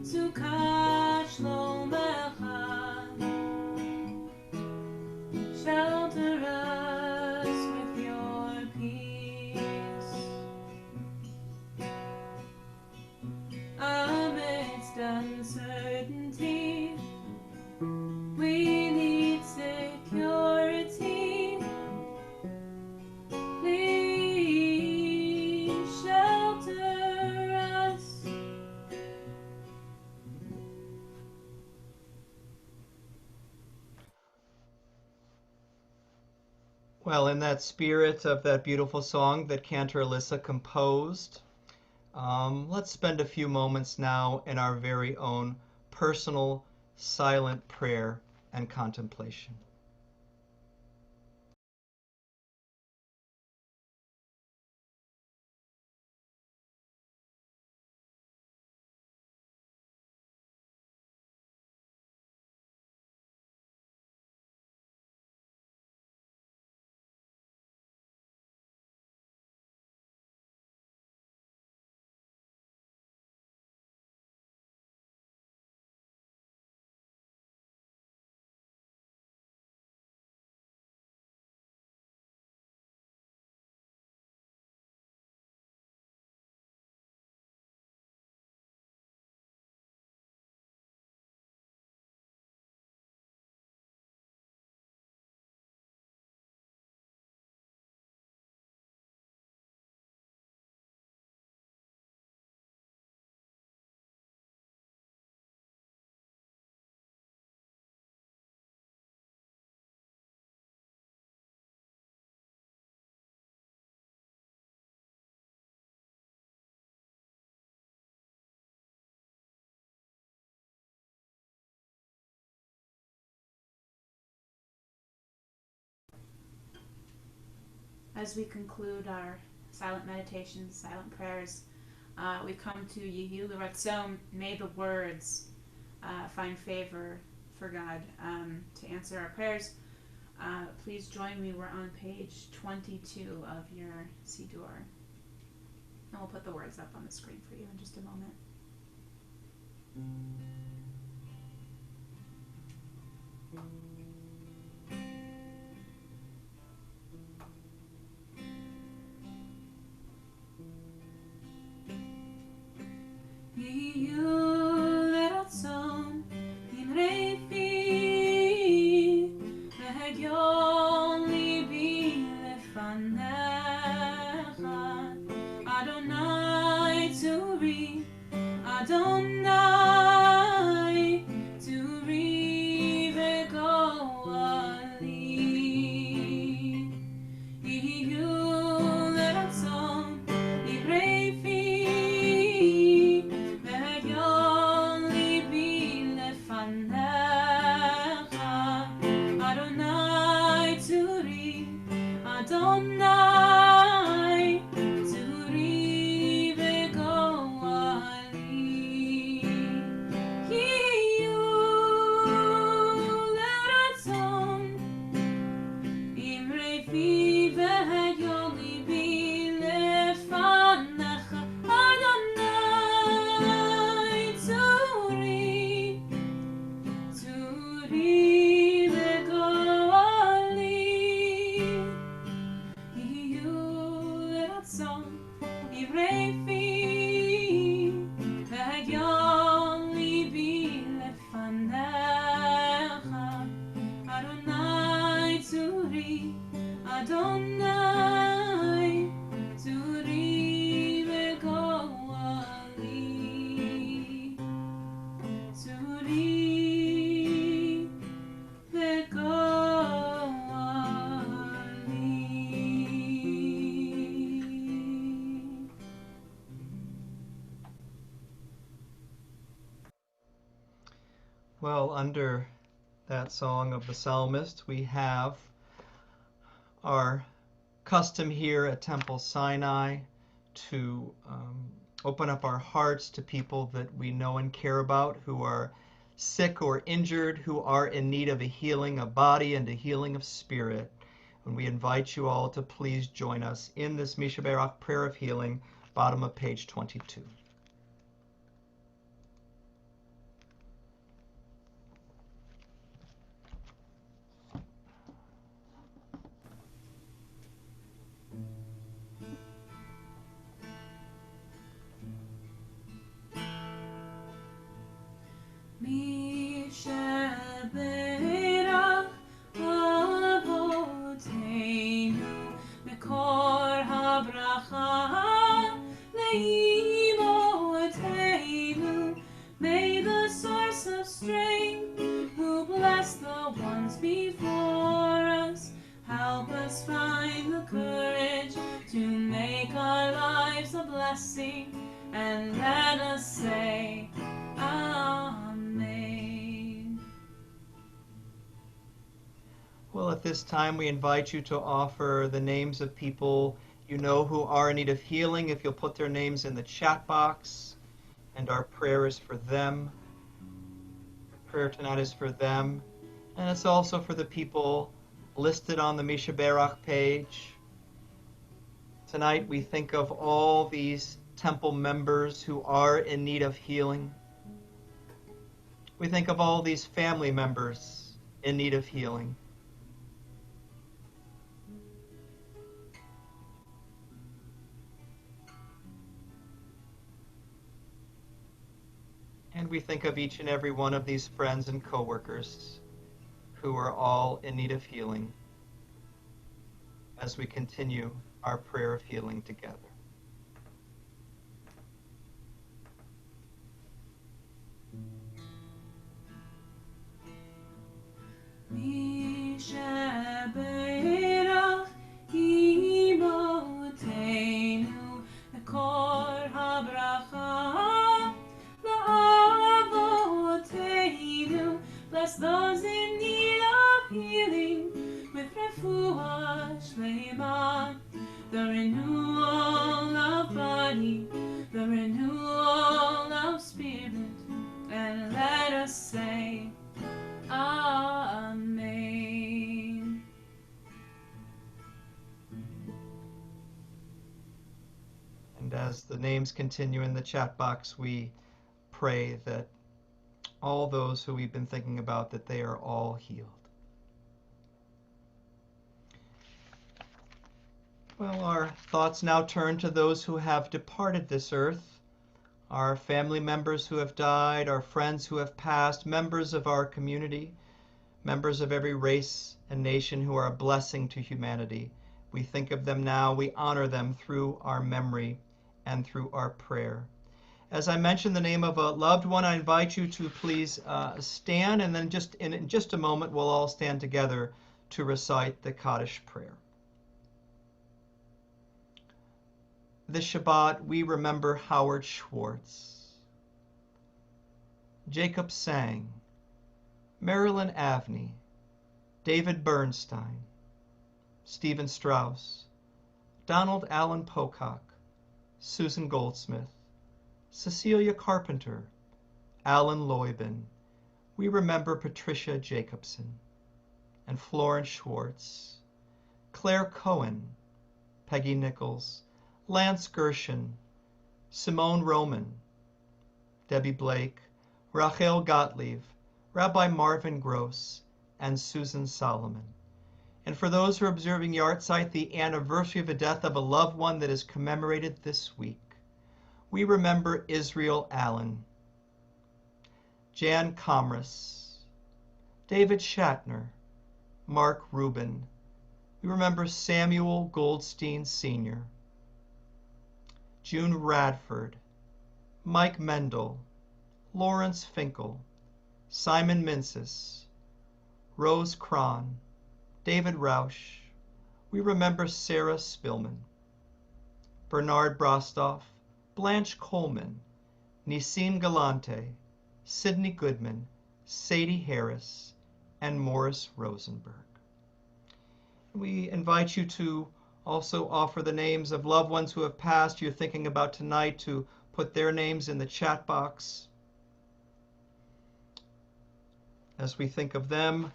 סוכה שלומך. Shelter us with your peace. Amidst uncertainty, we need security. Please shelter us. Well, in that spirit of that beautiful song that Cantor Alyssa composed, let's spend a few moments now in our very own personal silent prayer and contemplation. As we conclude our silent meditations, silent prayers, we come to Yehi L'Ratzon. May the words find favor for God to answer our prayers. Please join me. We're on page 22 of your Siddur. And we'll put the words up on the screen for you in just a moment. Well, under that song of the psalmist, we have our custom here at Temple Sinai to open up our hearts to people that we know and care about who are sick or injured, who are in need of a healing of body and a healing of spirit. And we invite you all to please join us in this Misha Barak prayer of healing, bottom of page 22. May the source of strength, who bless the ones before us, help us find the courage to make our lives a blessing, and let us say, Amen. Well, at this time, we invite you to offer the names of people you know who are in need of healing. If you'll put their names in the chat box, and our prayer is for them. Prayer tonight is for them, and it's also for the people listed on the Misha Barak page. Tonight, we think of all these temple members who are in need of healing. We think of all these family members in need of healing. And we think of each and every one of these friends and coworkers who are all in need of healing as we continue our prayer of healing together. Misha Barak Imotenu Mekor HaBracha La'avotenu. Bless those in need of healing with refuah shlema, the renewal of body, the renewal of spirit, and let us say, Amen. And as the names continue in the chat box, we pray that all those who we've been thinking about, that they are all healed. Well, our thoughts now turn to those who have departed this earth, our family members who have died, our friends who have passed, members of our community, members of every race and nation who are a blessing to humanity. We think of them now, we honor them through our memory and through our prayer. As I mention the name of a loved one, I invite you to please stand, and then in just a moment we'll all stand together to recite the Kaddish prayer. This Shabbat, we remember Howard Schwartz, Jacob Sang, Marilyn Avney, David Bernstein, Stephen Strauss, Donald Allen Pocock, Susan Goldsmith, Cecilia Carpenter, Alan Loybin. We remember Patricia Jacobson and Florence Schwartz, Claire Cohen, Peggy Nichols, Lance Gershon, Simone Roman, Debbie Blake, Rachel Gottlieb, Rabbi Marvin Gross, and Susan Solomon. And for those who are observing Yahrzeit, the anniversary of the death of a loved one that is commemorated this week, we remember Israel Allen, Jan Comras, David Shatner, Mark Rubin. We remember Samuel Goldstein Sr., June Radford, Mike Mendel, Lawrence Finkel, Simon Mincis, Rose Cron, David Rausch. We remember Sarah Spillman, Bernard Brostoff, Blanche Coleman, Nissim Galante, Sidney Goodman, Sadie Harris, and Morris Rosenberg. We invite you to also offer the names of loved ones who have passed you're thinking about tonight, to put their names in the chat box. As we think of them,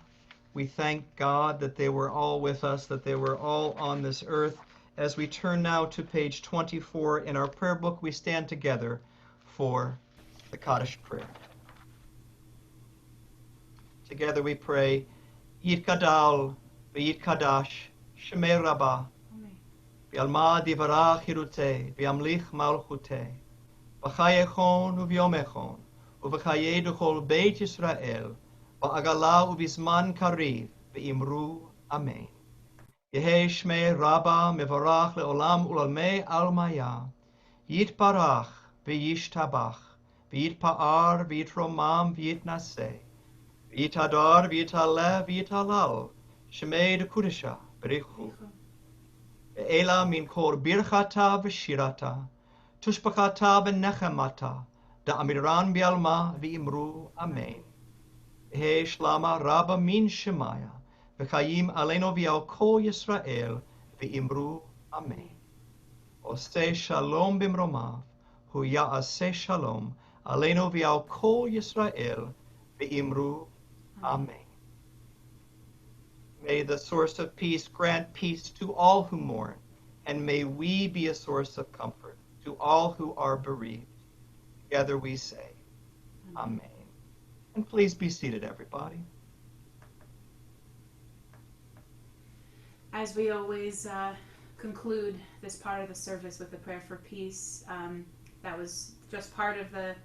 we thank God that they were all with us, that they were all on this earth. As we turn now to page 24 in our prayer book, we stand together for the Kaddish prayer. Together we pray, Yitkadal v'yitkadash Shemei Rabbah v'alma divarach hirutei v'yamlich malchutei v'chayechon u'vyomechon u'v'chaye duchol Beit Yisrael v'agala u'bizman kariv v'imru Amen. Yehi Shmei Rabbah mevarach le'olam u'lalmei almaya yitbarach v'yishtabach v'yitpa'ar v'yitromam v'yitnaseh V'yitadar v'yitaleh v'yitalal Shemei Dekudesha B'richu Ve'ela min kol birchata v'shirata Tushbachata v'nechemata Da'amiran bi'alma v'imru Amen. He shlama rabba min shemaya V'chayim aleinu v'yal kol Yisrael v'imru Amen. Oseh shalom b'mromav Hu ya'aseh shalom aleinu v'yal kol Yisrael v'imru Amen. May the source of peace grant peace to all who mourn, and may we be a source of comfort to all who are bereaved. Together we say, Amen. And please be seated, everybody. As we always conclude this part of the service with a prayer for peace, that was just part of the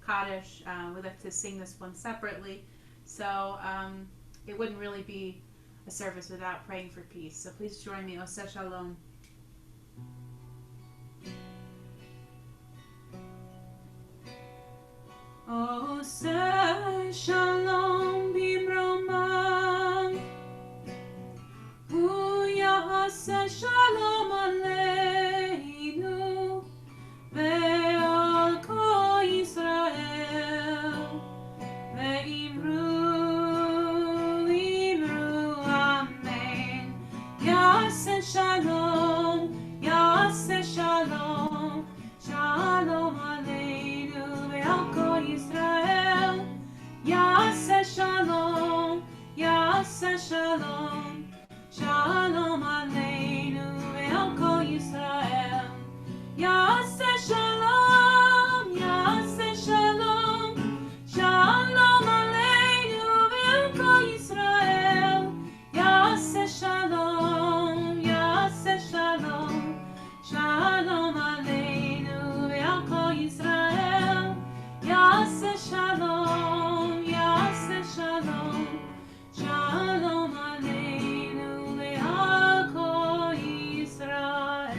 Kaddish. We like to sing this one separately. So it wouldn't really be a service without praying for peace. So please join me. Oseh Shalom. Oseh Shalom b'mromav Hu ya'aseh shalom aleinu ve'al kol Yisrael ve'imru Shalom, Yaseh Shalom, Shalom Aleinu ve'al kol Yisrael. Yaseh Shalom, Yaseh Shalom, Shalom Aleinu ve'al kol Yisrael. Yaseh Shalom, Yaseh Shalom, Shalom Aleinu ve'al kol Yisrael. Yaseh Shalom, Shalom Aleinu ve'al kol Yisrael. Yaseh Shalom, Shalom Aleinu ve'al kol Yisrael.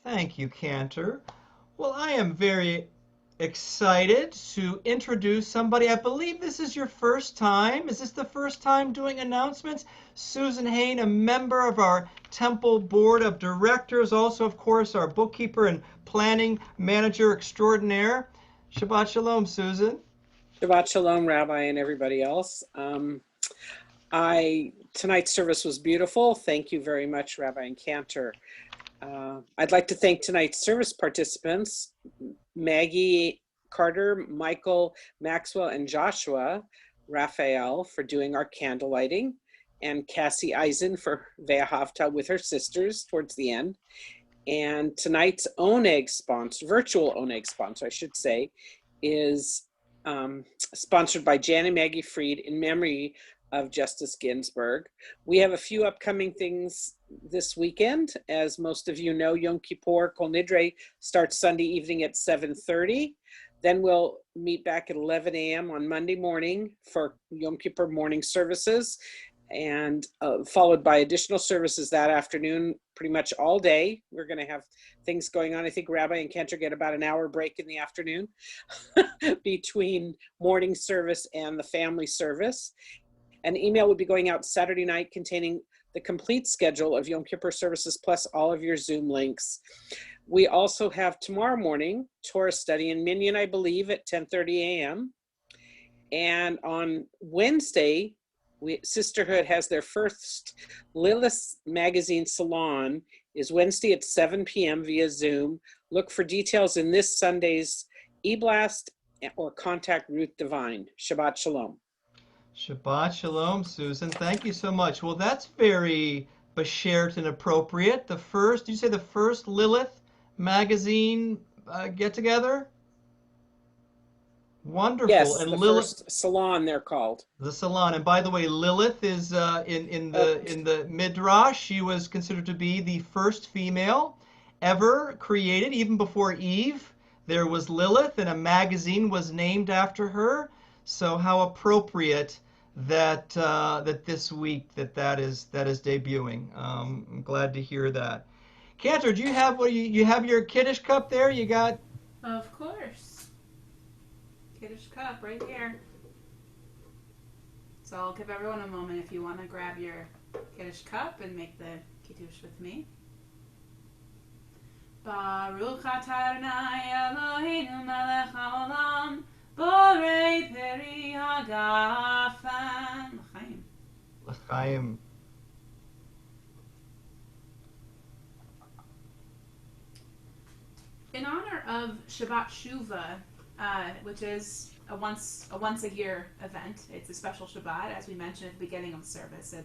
Thank you, Cantor. Well, I am very excited to introduce somebody. I believe this is your first time. Is this the first time doing announcements? Susan Hain, a member of our Temple Board of Directors, also, of course, our bookkeeper and planning manager extraordinaire. Shabbat Shalom, Susan. Shabbat Shalom, Rabbi, and everybody else. Tonight's service was beautiful. Thank you very much, Rabbi and Cantor. I'd like to thank tonight's service participants, Maggie Carter, Michael Maxwell, and Joshua Raphael for doing our candle lighting, and Cassie Eisen for Ve'ahavta with her sisters towards the end. And tonight's Oneg sponsor, virtual Oneg sponsor, I should say, is sponsored by Jan and Maggie Freed in memory of Justice Ginsburg. We have a few upcoming things this weekend. As most of you know, Yom Kippur Kol Nidre starts Sunday evening at 7:30. Then we'll meet back at 11 a.m. on Monday morning for Yom Kippur morning services, and followed by additional services that afternoon, pretty much all day. We're going to have things going on. I think Rabbi and Cantor get about an hour break in the afternoon between morning service and the family service. An email would be going out Saturday night containing the complete schedule of Yom Kippur services plus all of your Zoom links. We also have tomorrow morning Torah study in Minyan, I believe, at 10:30 a.m. And on Wednesday, Sisterhood has their first Lilith Magazine Salon is Wednesday at 7 p.m. via Zoom. Look for details in this Sunday's e-blast or contact Ruth Devine. Shabbat Shalom. Shabbat Shalom, Susan. Thank you so much. Well, that's very beshert and appropriate. The first, did you say the first Lilith magazine get-together? Wonderful. Yes, And the Lilith, first salon they're called. the salon. And by the way, Lilith is in the Midrash. She was considered to be the first female ever created, even before Eve. There was Lilith, and a magazine was named after her. So how appropriate that that this week that is debuting. I'm glad to hear that. Cantor, do you have you have your Kiddush cup there? You got? Of course. Kiddush cup right here. So I'll give everyone a moment if you want to grab your Kiddush cup and make the Kiddush with me. Baruch atah Adonai Eloheinu melech haolam borei peri hagafen. L'chaim. L'chaim. In honor of Shabbat Shuvah, which is a once a year event. It's a special Shabbat, as we mentioned at the beginning of the service. It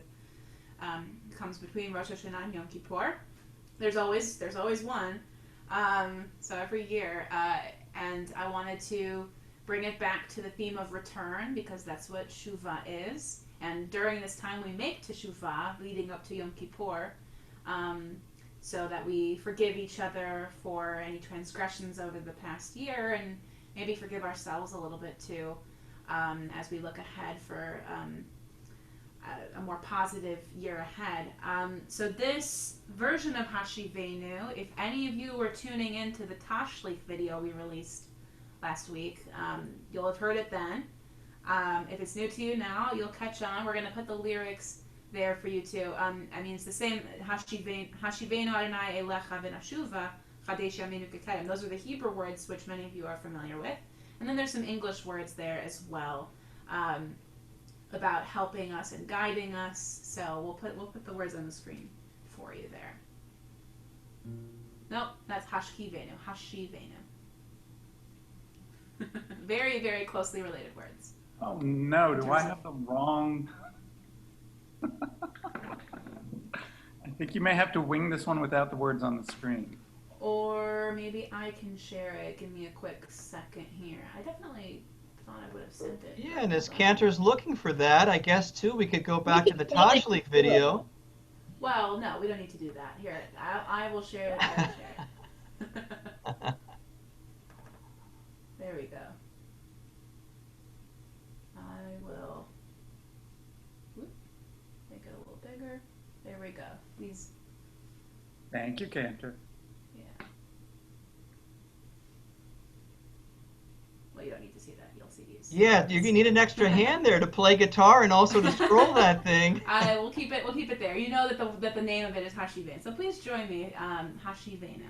comes between Rosh Hashanah and Yom Kippur. There's always one. So every year, and I wanted to bring it back to the theme of return, because that's what Shuvah is. And during this time, we make Teshuvah leading up to Yom Kippur, so that we forgive each other for any transgressions over the past year, and maybe forgive ourselves a little bit too, as we look ahead for a more positive year ahead. So this version of Hashivenu, if any of you were tuning into the Tashlich video we released last week, you'll have heard it then. If it's new to you now, you'll catch on. We're going to put the lyrics there for you too. I mean, it's the same. Hashivenu Adonai Elecha v'nashuva chadesh yaminu kekayim. Those are the Hebrew words which many of you are familiar with. And then there's some English words there as well, about helping us and guiding us. So we'll put the words on the screen for you there. Nope, that's Hashivenu. Hashivenu. Very, very closely related words. Oh no, do I have the wrong? I think you may have to wing this one without the words on the screen. Or maybe I can share it. Give me a quick second here. I definitely thought I would have sent it. Yeah, and as Cantor's looking for that, I guess too we could go back to the Tashlich video. Well, no, we don't need to do that. Here, I will share it. I will share it. There we go. I will make it a little bigger. There we go. These. Thank you, Cantor. Yeah. Well, you don't need to see that. You'll see these. Yeah, you need an extra hand there to play guitar and also to scroll that thing. We'll keep it there. You know that the name of it is Hashivenu. So please join me. Hashivenu.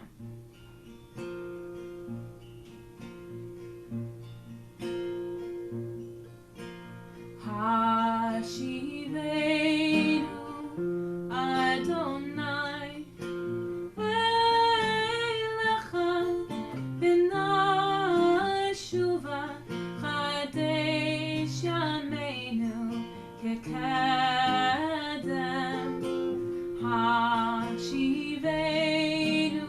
Hashivenu Adonai Elecha v'nashuva chadesh yameinu kekadem. Hashivenu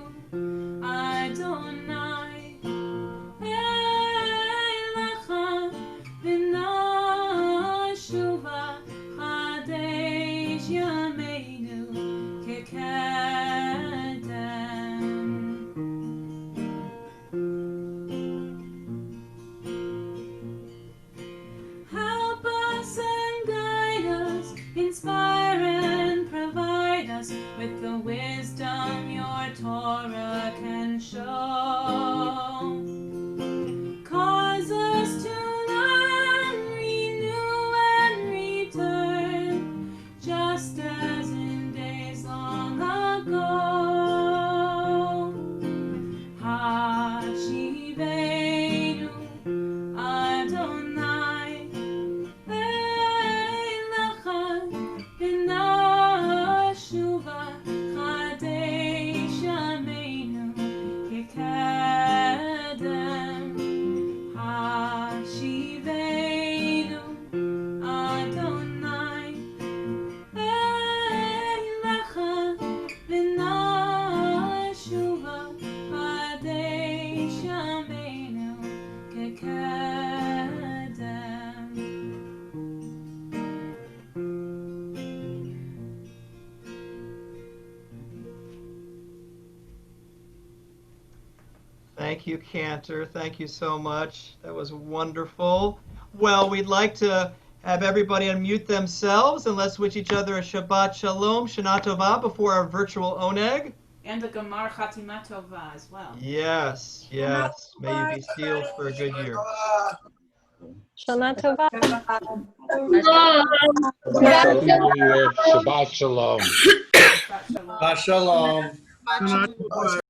Thank you, Cantor. Thank you so much. That was wonderful. Well, we'd like to have everybody unmute themselves and let's wish each other a Shabbat Shalom, Shana Tova before our virtual Oneg. And the Gemar Chatima Tova as well. Yes, yes. May you be sealed for a good year. Shana Tova. Shabbat Shalom. Shabbat Shalom. Shalom.